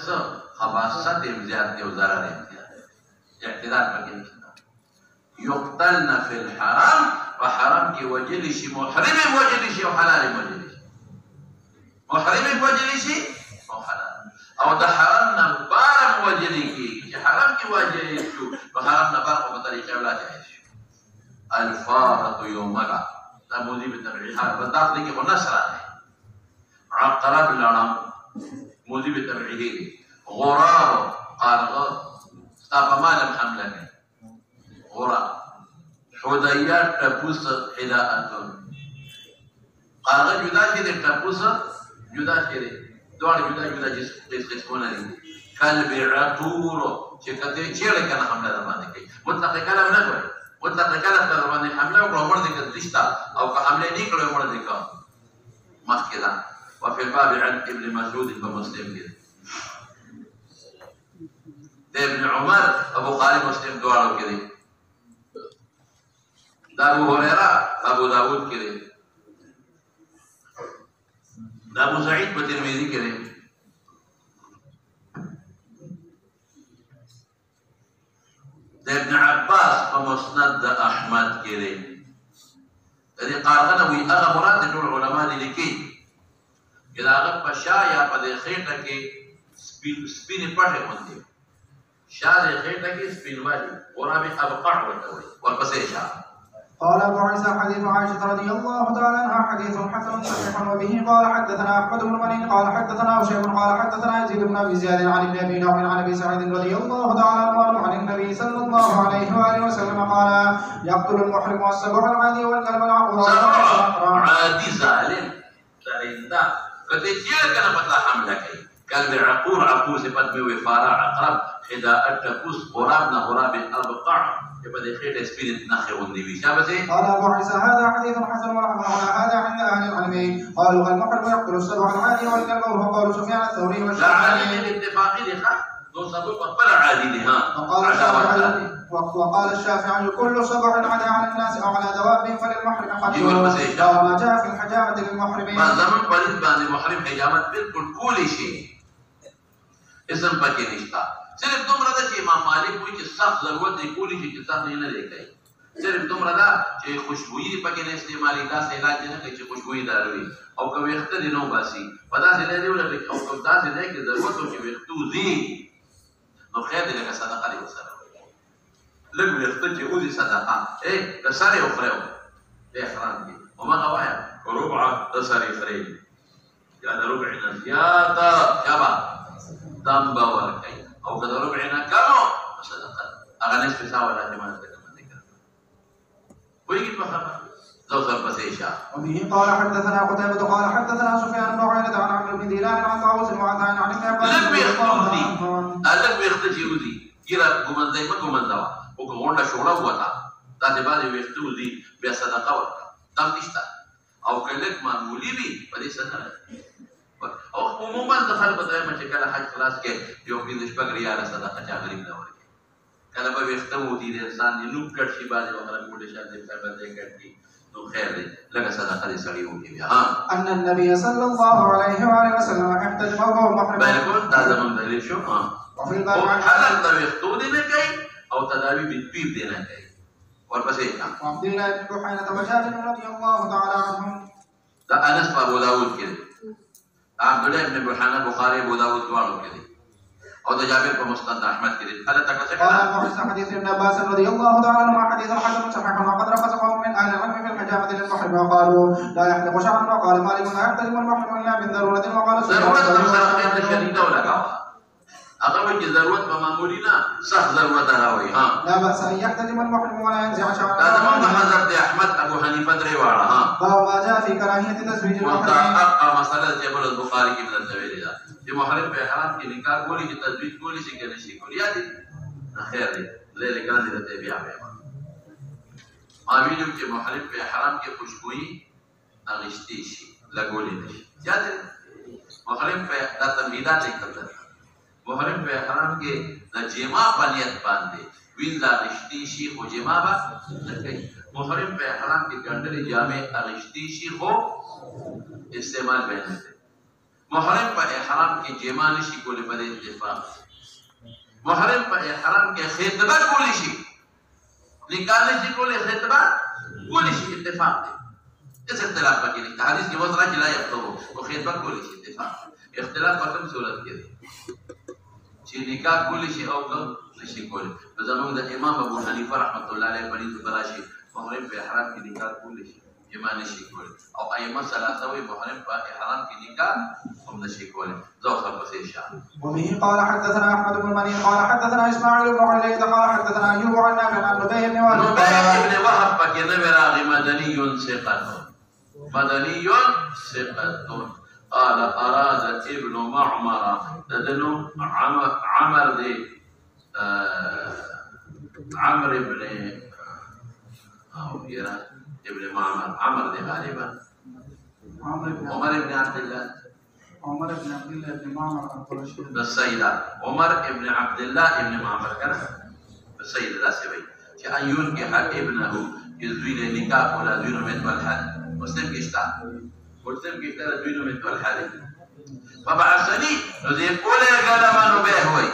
څه خباثت زیات او ضرر اعتدال پکې نشته يقتلن في الحرام وحرام کې وجل شي محرم وجل شي او حلال وجل شي محرم وجل شي او حلال او د حرام نه بار وجلی کی چې حرام کې واجب شو په حرام نه بار په طریقې ولا جایز شو الفارق یومغا دا مودي په تبعیحات په داخله کې ونصر نه عقرب لړم مودي په تبعیحي غراب قارغ استاپ مالم حمله نه غراب حدیات تپوس حداءتون قارغ جدا کې د تپوس جدا کې دوړ جدا جدا قسمونه دي کلب عطور چې کته چیرې کنه حمله در باندې کوي مطلق کلام نه کوي مطلق کلام در باندې حمله او عمر دې کړه او که حمله نه کړو عمر دې کا مخکې ده وفي الباب عن ابن مسعود ومسلم كده ده ابن عمر ابو خالد مسلم دواړو کې دي دا ابو هريره ابو داود کې دي دا ابو سعید په ترمذی کې دی د ابن عباس په مسند د احمد کې دی دې قارغه وی هغه مراد د ټول علما دي لیکي چې دا هغه په شا یا په خېټه کې سپین پټه باندې شا د خېټه کې سپین والی ورابي ابقع وتوي ورپسې شا قال ابو عيسى حديث عائشه رضي الله تعالى عنها حديث حسن صحيح وبه قال حدثنا احمد بن منين قال حدثنا هشام قال حدثنا يزيد بن ابي زياد عن ابن ابي نوح عن ابي سعيد رضي الله تعالى عنه عن النبي صلى الله عليه واله وسلم قال يقتل المحرم والسبع العادي والكلب العقور عادي ظالم درنده کته چې کنه پتہ حمله کوي کلب عقور صفت به وفارع عقرب حداء التفوس غراب نه غراب ابقع يبقى خير سبيل نخي والنبي شابته قال ابو عيسى هذا حديث حسن ورحمه الله هذا عند اهل العلم قالوا المحرم يقتل السبع العادي والكلب وهو قول سفيان الثوري والشافعي الاتفاقي دي خ تو سبب خپل عادي دي ها. وقال الشافعي كل سبع عدا على الناس او على دوابهم فللمحرم حجه وما جاء في الحجامه للمحرم. ما زمن پرید باندې محرم حجامت بالکل کولی شي اسم پکې نشتا. صرف دومره ده چې امام مالک وایي چې سخت ضرورت دی کولی شي چې سخت نه دی کوي. صرف دومره ده چې خوشبويي پکې نه استعمالي داسې علاج نه کوي چې خوشبويي داروي او که ویښته دې نو باسي په داسې ځای دی ولکه او که داسې ځای کې ضرورت و چې ویښته وځي نو خیر دی لکه صدقه دې ورسره لږ ویښته چې وځي صدقه که سر یې وخورې په احرام کې هماغه وایه ربع د سر یې خورې یا د ربع نه زیاته یا به دم به ورکوي او که د ربع نه کم نو صدقه هغه نصف ساعه ولا جماعت وبه قال حدثنا قتيبة قال حدثنا سفيان بن عيينة عن عمرو بن دينار عن طاووس وعن ابن عباس الگ ویخته چې وځي ګیره ګومندۍ مه ګومندوه او که غونډه شوړه ووته داسې بعضې ویښته وځي بیا صدقه ورکړه دم نشته او که لږ معمولي وي په دې څه نه او عموما د خلکو ته وایم چې کله حج خلاص کې یو 5 ریاله صدقه چا غریب نه ورکړي کله به ویښته وځي د انسان دې نوک کټ شي بعضې وخت ګوډې شاندې فربندۍ کټ کړي نو خیر دی لکه صدقه دې سړي وکړي بیا ان النبي صلى الله عليه وآله وسلم احتجم وهو محرم. بالکل دا زموږ دلیل شو. وفي الباب عن حلق د ویښتو دې نه کوي او تداوي بالطيب دې نه کوي. ورپسې وعبد الله بن بحينة وجابر رضي الله تعالى عنهم. دا انس په ابو داود کې دی. عبد الله بن بحينة بخاري ابو داود دواړو کې دی او د جابر په مستند احمد کې دی. هله تکسه قال ابو عيسى حديث ابن عباس رضي الله تعالى عنهما حديث حسن صحيح وقد رخص قوم من اهل العلم في الحجامه للمحرم وقالوا لا يحلق شعرا وقال مالك لا يحتجم المحرم الا من ضروره وقال ضرورت شديده ولا هغه وایي چې ضرورت په معمولي نه سخت ضرورت راوي. لا باس ان يحتجم المحرم ولا ينزع شعره. دا زموږ حضرت احمد ابو حنیفه درې واړه باب ما جاء في كراهيه تزويج المحرم. هغه مسله چې بل بخاري کې بدل شوی ده چې محرم په احرام کې نکاح کولی چې تزویج کولی شي کنه شي کولی یا دي خیر دی لیله ګان دې بیا بیا ما ویلو چې محرم په احرام کې خوشبوئی اغشتي شي لګولې نشي یا دې محرم په د تمهیدات لیکل محرم په احرام کې د جما په نیت باندې وین لا اغشتي شي خو جما به نه کوي. محرم په احرام کې ګنډلې جامې اغشتي شي خو استعمال به نه کوي. محرم په احرام کې جما نشي کولی په اتفاق. محرم په احرام کې خطبه کولی شي نکاح نشي کولی خطبه کولی شي اتفاق دی. اس اختلاف پکې نه حدیث کې وځه چې لا یخطبو او خطبه کولی شي اتفاق. اختلاف په کوم صورت کې دی چې نکاح کولی شي او نشي کولی. زموږ د امام ابو حنیفه رحمت الله علیه باندې براشي محرم په احرام کې نکاح کولی شي جما نشي کولی او ائمه ثلاثه وی محرم په احرام کې نکاح هم نشي کولی. ذوق پسې شان. وبه قال حدثنا احمد بن مني قال حدثنا اسماعيل بن علي قال حدثنا ايوب عن نافع عن نبيه بن وهب پکې نه راغی مدني ثقه قال اراد ابن معمر ددنو عمر دي عمرو بن ابن معمر عمر دي غالبا عمر بن عبد الله بن معمر القرشي السيدة عمر بن عبد الله بن معمر كان السيدة لا سوي كأن ينكح ابنه يزوي نكاح ولا زوي من والحد مسلم كيشتا زوي من والحد فبعثني نذي قول قال ما نبيه هوي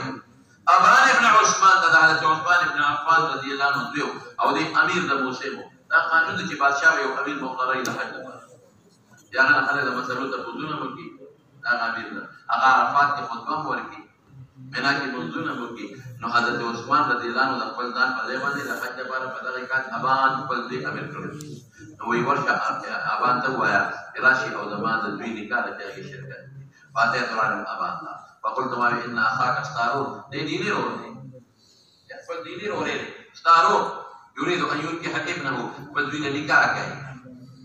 ابان ابن عثمان ده حضرت عثمان ابن عفان رضي الله عنه دیو او دی امیر د موسیمو دا قانون دی چې بادشاہ یو امیر مقرری د حج لپاره یا نه خلک د مسلو ته پوزونه وکي دا امیر ده هغه عرفات کې خطبه ورکي بنا کې پوزونه وکي نو حضرت عثمان رضی الله عنه د خپل ځان په ځای باندې د حج لپاره په دغه کال ابان خپل دی امیر کړو نو وی ورشه ابان ته وایا راشي او زمان د دوی نکاح ته شرکت فاتحه قرآن ابان فقلت ما ان اخاك استارو ديني روري يحفل ديني روري استارو يريد ان ينكح ابنه فزوين نكاحك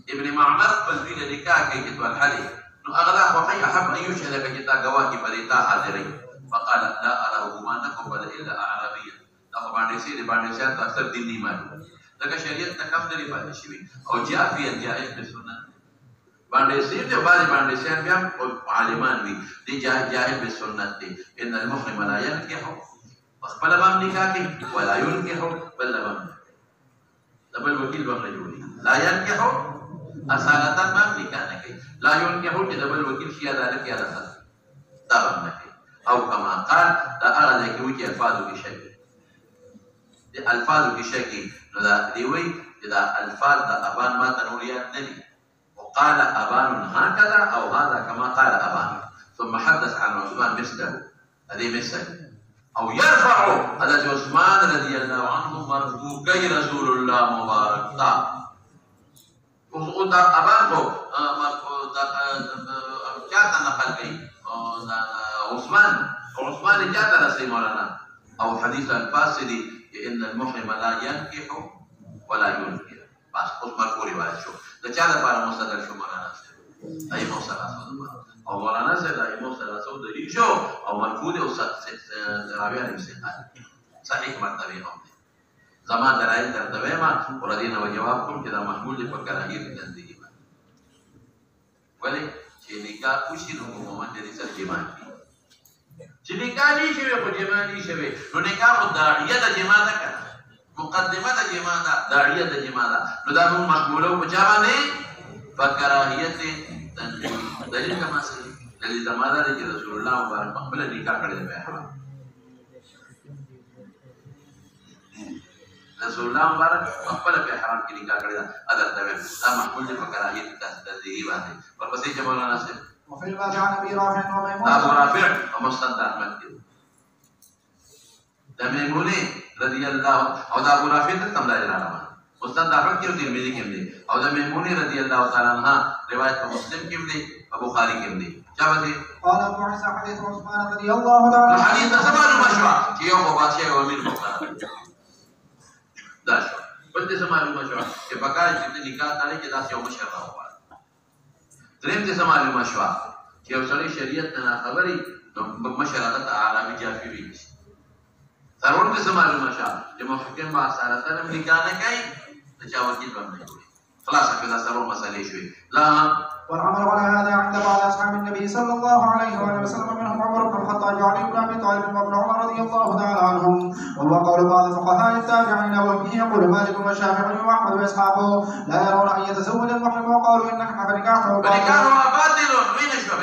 ابن معمر فزوين نكاحك كتب الحلي نو اغلاه وحي احب ان يشهد كتا گواهي بريتا حاضرين فقال لا اراه ما نقبل الا عربيا دا باندې سي باندې شرط اکثر دیني مالو لکه شریعت ته کم لري پاتې شي او جاء في الجائز بالسنه باندې سیر دی باندې باندې سیر بیا عالمان وي دي جاهل به سنت دي ان المحرم لا ينكح خپل باندې نکاح کوي ولا ينكح بل باندې دبل وکیل باندې جوړي لا ينكح اصالتا باندې نکاح نه کوي لا ينكح چې دبل وکیل شي عدالت کې عدالت دا باندې او كما قال دا هغه ځای کې وي چې الفاظو کې شک دي الفاظو کې شک نو دا دی وایي چې دا الفاظ د ابان ما تنوریات نه دي وقال ابان هكذا او هذا كما قال ابان ثم حدث عن عثمان مثله هذه مثل او يرفع حضرت عثمان رضي الله عنه مرفوعي رسول الله مبارك تا ودا ابان کو چاته نقل کړي عثمان چاته رسي مولانا او حديث الفاسدي ان المحرم لا ينكح ولا ينكح بس اوس مرفوع روایت شو د چا لپاره مستدل شو مولانا صاحب ایمو سلاسو او مولانا صاحب ایمو سلاسو دلیل شو او مرفوع او راوی علیه السلام صحیح مرتبه هم دي زمان درایل درته ما ورته نو جواب کوم چې دا محمول دی په کراهیت زندگی باندې ولی چې نکاح وشي نو محمد دې سره جما چې نکاح نشي په جما نشي نو نکاح مدعیه د جما ده کنه مقدمه د جما ده داعیه د جما ده نو دا هم مقبوله او چا باندې فکراهیت دلیل کما سره دلیل زماده د رسول الله مبارک خپل نکاح کړی دی حرام رسول الله مبارک خپل په حرام کې نکاح کړی دا اذر دا محمول دی فکراهیت تدریجی باندې ورپسې چې مولانا صاحب وفي الباب عن ابي رافع وميمون ابو رافع ومستند احمد د میمونه رضی الله او دا ابو رافع ته تم راځي راوړل مستند احمد کې ترمذی کې دی او د میمونه رضی الله تعالی عنها روایت په مسلم کې دی او بخاری کې دی چا باندې قال ابو عيسى حديث عثمان رضي الله تعالى عنه حديث سمعنا مشروع چې یو په بادشاہ او امیر مقرر دا شو بل څه معلومه شو چې پکای چې نکاح تعالی کې داسې یو مشر راوړل دریم څه معلومه شو چې یو سړی شریعت نه خبري نو مشرعت عالمي جافي ضرور څه معلومه شو چې محکم با سره سره نکاح نه کوي چې وکیل باندې خلاص کړه ضرور مسئله شوي لا والعمل على هذا عند بعض اصحاب النبي صلى الله عليه واله وسلم منهم عمر بن الخطاب وعلي بن ابي طالب وابن عمر رضي الله تعالى عنهم وهو قول بعض الفقهاء التابعين وبه يقول مالك والشافعي واحمد واسحاق لا يرون ان يتزوج المحرم وقالوا انك فنكاحه باطل وين شو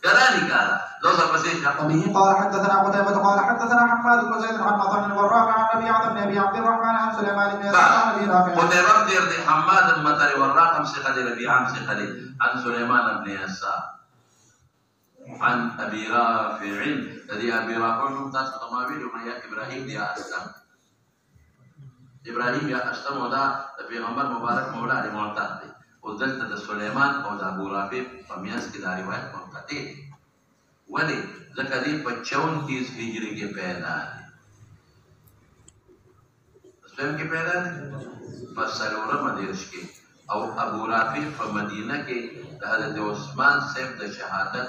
كذلك دوسر مسيح وبه قال حدثنا قتيبة قال حدثنا حماد بن زيد عن عطاء والرافع عن ابي عبد بن ابي عبد الرحمن عن سليمان بن يسار عن ابي رافع قتيبة بن حماد المطري والرقم ثقة ربيعة ثقة عن سليمان بن يسار عن ابي رافع الذي ابي رافع ممتاز تمامي ويا ابراهيم يا اسلم ابراهيم يا اسلم ودا پیغمبر مبارک مولا علی معتاد دی او دلته د سليمان او د ابو رافع په میاس کې دا روایت منقطع دی ولی ځکه دی په 34 هجری کې پیدا دی اسلام کې پیدا دی په سلورم دیرش کې او ابو رافع په مدینه کې د حضرت عثمان صاحب د شهادت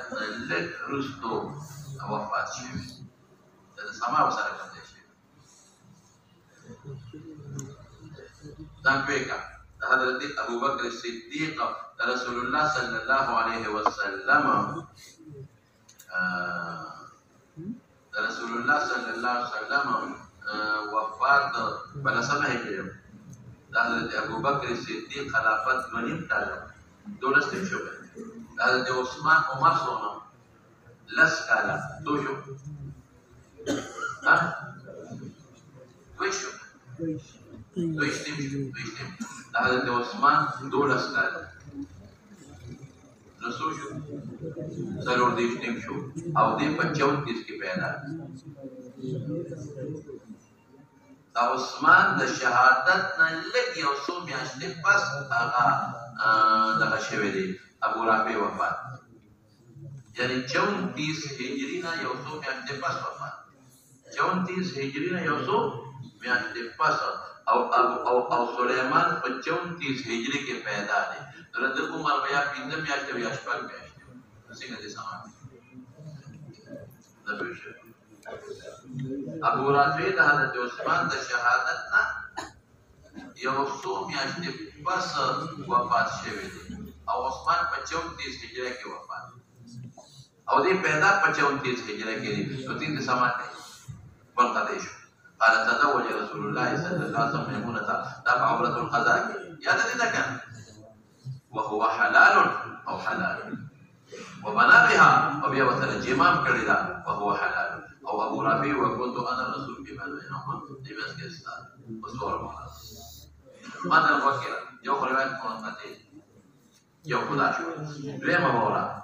لږ وروسته وفات شوی د سما سره کوي ځان پیکا حضرت ابو بکر صدیق رسول الله صلی الله علیه وسلم رسول الله صلی الله علیه وسلم وفات بل سمه کې حضرت ابو بکر صدیق خلافت منیم کاله دولست شو حضرت عثمان عمر سونه لس کاله دو شو ها وشو دویشتیم حضرت عثمان دولس کاله نسو شو ضرور دیشتیم شو او دی په 34 کې پیدا دا عثمان د شهادت نه لږ یو څو میاشتې پس هغه دغه شوی دی ابو رافع وفات یعنی 34 هجری نه یو څو میاشتې پس وفات 34 هجری نه یو څو میاشتې پس او سلیمان په 34 هجری کې پیدا دی درته عمر بیا 15 میاشتې بیا شپږ میاشتې څنګه دې سمات ابو رافع د حضرت عثمان د شهادت نه یو څو میاشتې پس وفات شوی دی او عثمان په 34 هجره کې وفات او دې پیدا په 34 هجره کې دی نو 3 سمات دی ورته شو قال تزوج رسول الله صلى الله عليه وسلم ميمونة تابع عمرة القضاء يا ذلك كان وهو حلال أو حلال وبنى بها وبيا وصل الجمام كريدا وهو حلال أو أبو رافع وكنت أنا الرسول بما بينهما لباس كاستان وصور مهلا ماذا الوكيل يو خلوات منطقتين يو خدا شو ريم بورا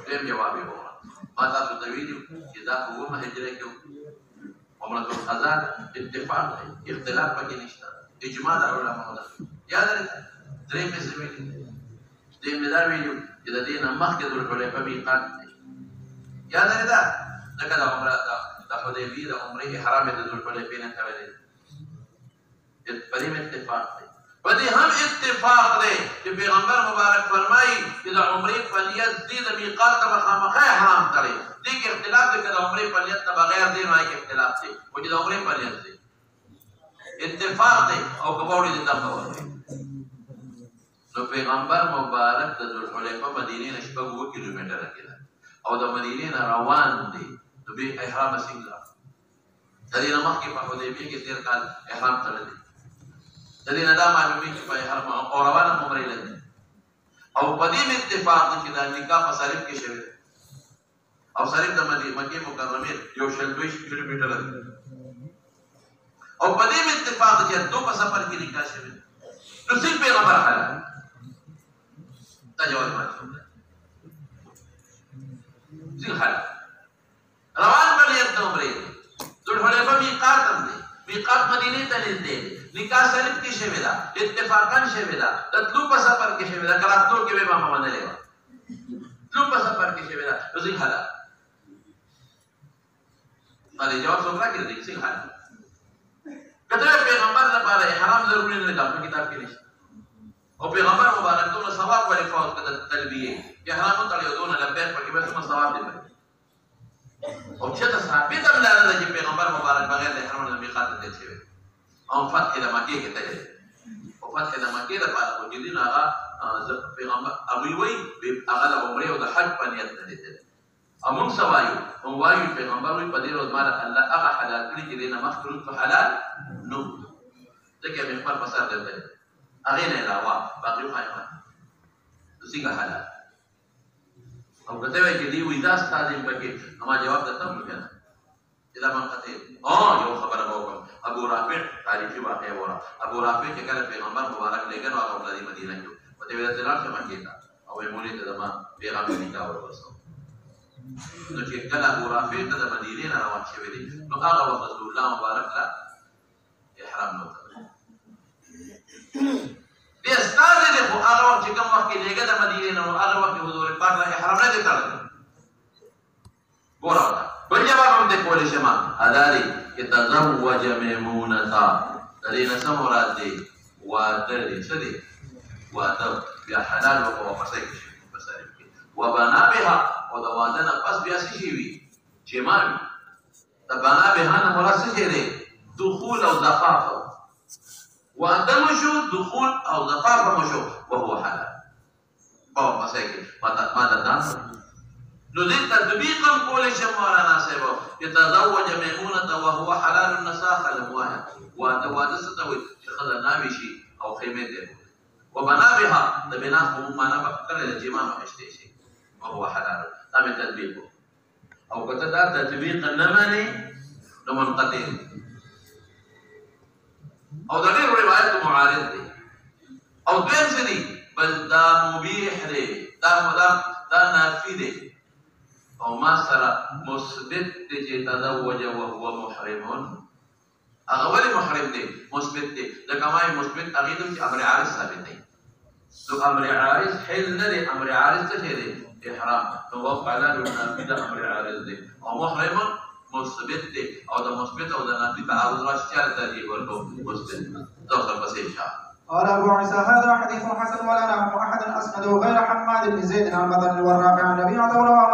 ريم جوابي بورا ما تاسو دویدو إذا هو مهجره كيو عمرة القضاء اتفاق اختلاف پکې نشته اجماع د علماء ده یاد لرئ درې مسلې ویلي دې مدار ویلو چې د دې نه مخکې د الحلیفه میقات دی یاد لرئ دا لکه د عمره د حدیبیې د عمرې احرام د الحلیفې نه تړلی په دې اتفاق دی په دې هم اتفاق دی چې پیغمبر مبارک فرمایي چې د عمرې په نیت دې د میقات ته مخامخ احرام تړي دې کې اختلاف دی که د عمرې په نیت نه بغیر دی نو کې اختلاف دی خو چې د عمرې په نیت دی اتفاق دی او کبوړي دې دغه ورته نو پیغمبر مبارک د ذوالحلیفه مدینې نه 6 کیلومتره کې ده او د مدینې نه روان دی نو به احرام څنګه د دې نه مخکې په حدیبیه کې 13 کال احرام تړلی د دې نه دا معلومي چې په احرام او روانه عمرې لګي او په دې اتفاق چې د نکاح په صلیب کې شوی او صلیب د مکې مکرمه یو 22 کیلومتره ده او په دې اتفاق چې دوه په سفر کې نکاح شوی نو څنګه پیغمبر حلال دا جواب ماته څنګه حلال روان باندې د عمرې ذوالحلیفه میقات هم دی میقات مدینه ته نږدې نکاح صلیب کې شوی دا اتفاقا شوی دا د تلو په سفر کې شوی دا کراتو کې به ما منلې و تلو په سفر کې شوی دا څنګه حلال دا جواب څنګه راکړي څنګه حلال کله پیغمبر لپاره احرام ضروري نه ده په کتاب کې نشته او پیغمبر مبارک ته ثواب ورې فوز کړه تلبیه احرام تړي دونه لبیک په کې به څه ثواب دی او چې دا ثابت هم لاره ده چې پیغمبر مبارک بغیر د احرام نه میقات ته تللی او فتح د مکې کې تللی او فتح د مکې لپاره خو دې نه هغه پیغمبر ابو وی هغه د عمرې او د حج په نیت نه تللی امون سوایو او وایو پیغمبر وی په دې ورځ باندې الله هغه حلال کړی چې دینه مخکې حلال نو ځکه مې خپل مسار درته هغه نه علاوه باقي حیوان څنګه حلال او کته وی چې دی وې دا ستاسو پکې ما جواب درته وکړم اذا ما قته یو خبره وکړم ابو رافع تاریخي واقعه وره ابو رافع چې کله پیغمبر مبارک لګن واغ د مدینه کې په دې وجه سره څه مکه او یې مولې ته ما پیغمبر نکاح ورسو نو چې کله ابو رافع ته د مدینې نه روان شوی دی نو هغه وخت رسول الله مبارک لا احرام نو بیا ستاسو دې خو هغه وخت چې کوم وخت کې لګه د مدینې نه هغه وخت حضور پاک لا احرام نه دی تړل ګورا بل جواب هم دې کولې شمه اداري يتزوج ميمونة الذين سمرات دي وادري سدي وادر بیا حلال او مسایک وبنا بها ودوادنا پس بیا شي وي جمال تبنا بها نه مراد څه دی دخول او زفاف وعندما شو دخول او زفاف مشو وهو حلال او مسایک ماذا دان نو دې تطبیقا کول شي مولانا صاحب يتزوج ميمونة وهو حلال النساخ المواهب ودوادس توي خذ نامي شي او خيمه دي وبنا بها تبنا هم معنا بکره الجماع مشته شي وهو حلال تم تطبيقه او كتدا تطبيق النمني منقطع او دا غير روايات معارض دي او دویم سدي بل دا مبيح دي دا نافي دي او ما سره مثبت دي چې تزوج وهو محرم هغه ولې محرم دي مثبت دي لکه ما مثبت هغه د امر عارض ثابت دي نو امر عارض حل نه دي امر عارض څه دي احرام نو وقع على النافي ده امر عارض دي او محرم مثبت دي او د مثبت او د نافي تعارض راشي چې ترتیب ورکو مثبت دا څه پسې ښه قال أبو عيسى هذا حديث حسن ولا نعلم أحدا أسنده غير حماد بن زيد عن مطر والرافع عن ربيعة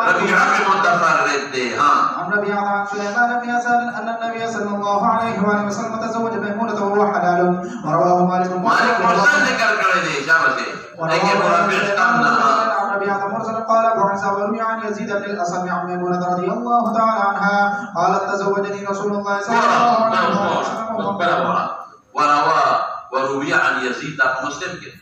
ربيعة متفرد دي عن ربيعة عن سليمان بن يسار أن النبي صلى الله عليه وآله وسلم تزوج ميمونة وهو حلال ورواه مالك مرسل ذكر كردي شابسي عن ربيعة مرسل قال أبو عيسى وروي عن يزيد بن الأصم عن ميمونة رضي الله تعالى عنها قالت تزوجني رسول الله صلى الله عليه وسلم وروي عن يزيد ده مسلم كده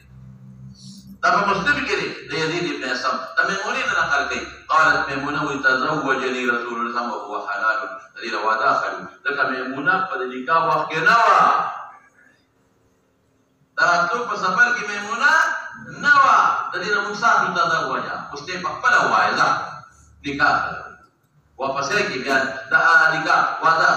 ده مسلم كده يزيد بن أصم ده ميمونة نقل كده قالت ميمونة وتزوجني رسول الله وهو حلال دليل وداخل ده ميمونة قد نکاح وقت نوا دراتلو په سفر کې میمونه نوا دليل مسافر تزوجا مسته خپل وایزا نکاح واپس کې بیا دا نکاح ودا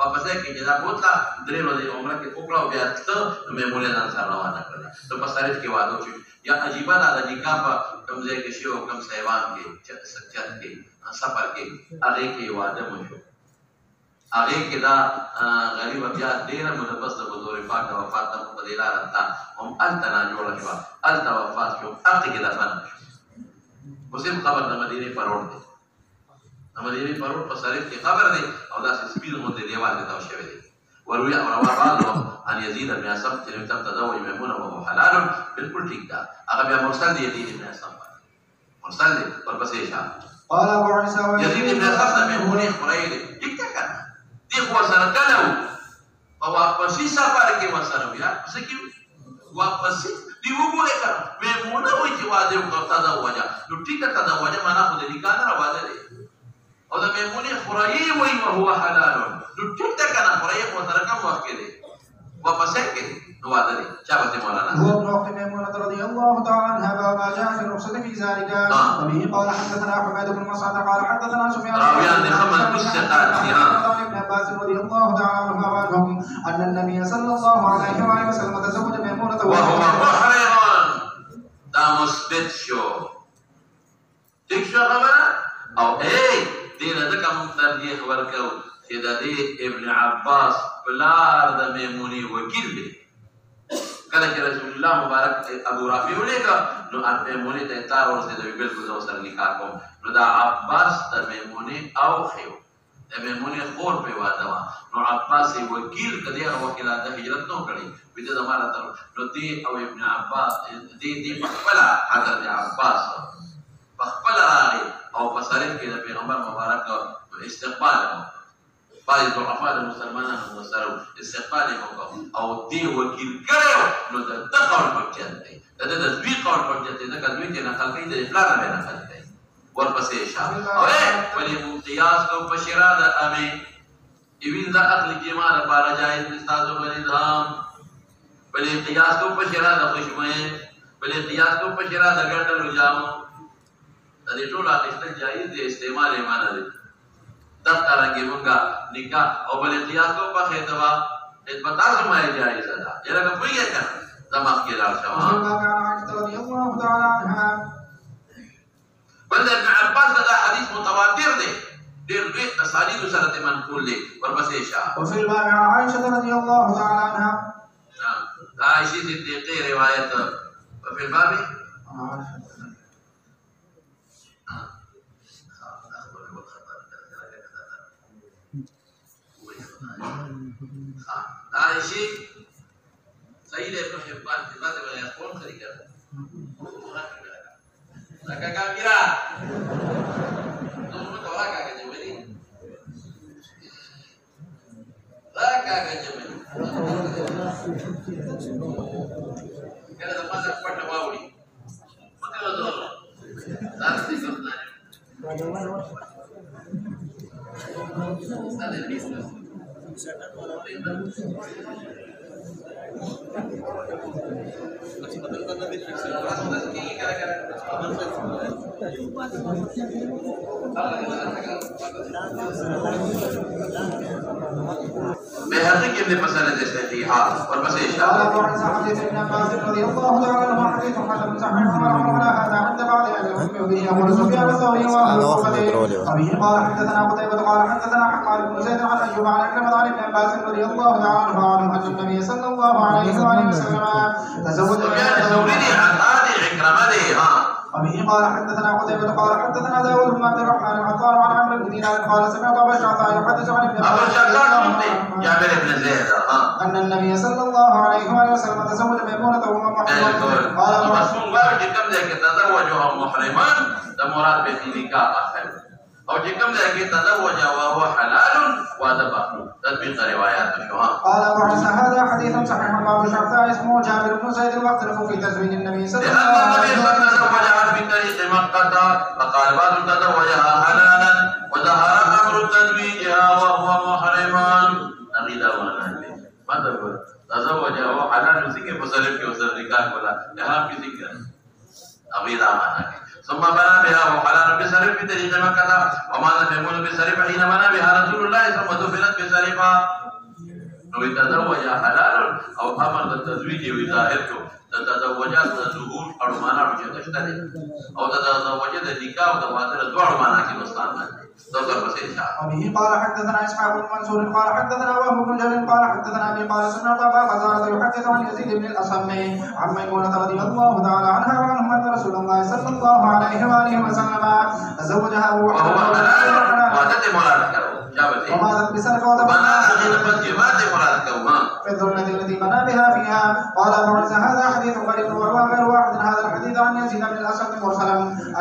واپس کې دا بوتلا درې ورځې عمره کې وکړو بیا ته میمونه نن سره روانه کړه نو په سره کې وادو شو یا عجیب دا نکاح په کوم ځای کې شو کوم سیوان کې سچت کې سفر کې هغه کې واده مو شو هغه کې دا غریب بیا ډیره موده پس د حضور پاک د وفات په بدیل راځه هم التنا جوړ شو التا وفات شو هغه کې دفن شو مسلم خبر د مدینه پروړ دی د مدینه پروړ په سره کې خبر دی او دا سپیل مو دی دیوال ته شوی دی وروي او رواه عن يزيد بن أسم چې تم تزوج ميمونه وهو حلال بالکل ٹھیک دا هغه بیا مرسل دی يزيد بن أسم مرسل دی ورپسې شه قال ابو عيسى يزيد بن أسم ميمونه خورایله ٹھیک ده دی خو سره کلو او واپسی سفر کې وسره بیا څه کې واپسی دی وګورې کړه میمونه وایي چې واده وکړه تزوجا نو ټیک تزوجا معنا خو دې نکاح نه واده دی او د میمونه خورایي وایي او هو حلال نو ټیک ده کنه خورایي خو سره کوم وخت کې دی واپس کې نو واده دی چا به مولانا هو ابن اخت ميمونه رضي الله تعالى عنها ما جاء في الرخصه في ذلك وبه قال حدثنا حماد بن مسعود قال حدثنا سفيان راويان خمس مستقات ابن عباس رضي الله تعالى عنهما وعنهم ان النبي صلى الله عليه وآله وسلم تزوج ميمونه وهو محرم دا مثبت شو ٹھیک شو خبره او دې نه ځکه موږ ترجیح ورکو چې د دې ابن عباس بلار د میمونی وکیل دی کله چې رسول الله مبارک ابو رافع ولېګا نو میمونی ته اطلاع ورسېده چې بالکل زه سره نکاح کوم نو دا عباس د میمونی او خو د میمونی خور په واده وا نو عباس وکیل کدی هغه وکیل د هجرت نو کړی وې د زمانه تر نو دې او ابن عباس دې په خپل حضرت عباس په خپل راغی او په سره کې د پیغمبر مبارک استقبال بعض ضعفاء المسلمانانو سره استقبال وکړ او دی وکیل کړو نو د قول حجت دی د دوی قول حجت دی ځکه دوی ته نقل کوي د افلام نه نقل کوي ورپسې شه او ولې قیاس کو په شرا د امي ایوین د عقل کې ما لپاره جایز استادو په نظام ولې قیاس کو په شرا د خوشمه ولې قیاس کو په شرا د ګټلو جامو د دې ټول اخیستل جایز دی استعمال یې معنی دی دفتر کې مونږه نکاح او بل قیاس کو په خېدوا اثبات سمای جایز ده یره کوم یې کنه دماغ کې راځه رضي الله تعالى عنها بل ابن عباس دا حدیث متواتر دی ډېر لوی اسانید سره منقول دی ورپسې شه وفي الباب عن عائشة رضي الله تعالى عنها دا عائشة صدیقہ روایت وفي الباب عائشة سيدة ابن حبان في بعض ما يقول خريجة لك كاميرا تقول لك وراك يا جمالي لك يا جمالي كده ده ما تفكر باولي ما كده دور لا تستطيع بهذه كلمة مسألة صحيحة والمسيح قال أبو عيسى حديث ابن عباس رضي الله تعالى عنه حديث حسن صحيح ولا هذا عند بعض أهل العلم به يقول سفيان الثوري وأبي قال حدثنا قتيبة قال حدثنا حماد بن زيد عن أيوب عن عكرمة عن ابن عباس رضي الله تعالى عنه أن النبي صلى الله عليه وآله وسلم تزوج وبه قال حدثنا قتيبة قال حدثنا داود بن عبد الرحمن العطار عن عمرو بن دينار قال سمعت أبا الشعثاء يحدث عن ابن أن النبي صلى الله عليه وآله وسلم تزوج ميمونة وهو محرم قال تزوجها محرما ده مراد به نکاح او چې کوم ځای کې تزوج او هو حلال وادبه تطبيق روایات شو. قال ابو عيسى هذا حديث صحيح باب الشعثاء اسمه جابر بن زيد واختلفوا في تزويج النبي صلى الله عليه وسلم تزوجها في طريق مكة فقال بعض تزوجها حلالا وظهر امر تزويجها وهو محرم نقيدا ولا مطلب تزوجها وهو حلال وسكه بصرف के उसर निकाह बोला यहां किसी का अवीदा माना ثم بنى بها وحلال بسرف في طريق مكة وماذا ميمون بسرف حين بنى بها رسول الله ثم دفنت بسرفا نو تزوجها حلال او امر التزويج وظاهرته تزوجات الظهور او معنا وجدت او تزوجت النكاح وتواتر الدعاء معنا في مستعمل وبه قال حدثنا اسحاق بن منصور قال حدثنا وهب بن جرير قال حدثنا ابي قال سمعت ابا قتادة يحدث عن يزيد بن الاصم عن ميمونة رضي الله تعالى عنها وعنهم ان رسول الله صلى الله عليه واله وسلم تزوجها وماتت بسرقة في الذرة التي بنى بها فيها. قال ابو عيسى هذا حديث غريب وروى غير واحد هذا الحديث عن يزيد بن الاسد مرسلا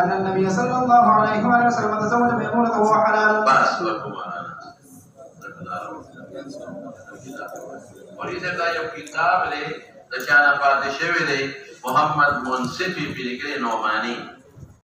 ان النبي صلى الله عليه واله وسلم تزوج ميمونة وهو حلال. और इसे का ये किताब ले दशाना पादे शेवे ले मोहम्मद मुंसिफी बिलकरे नौमानी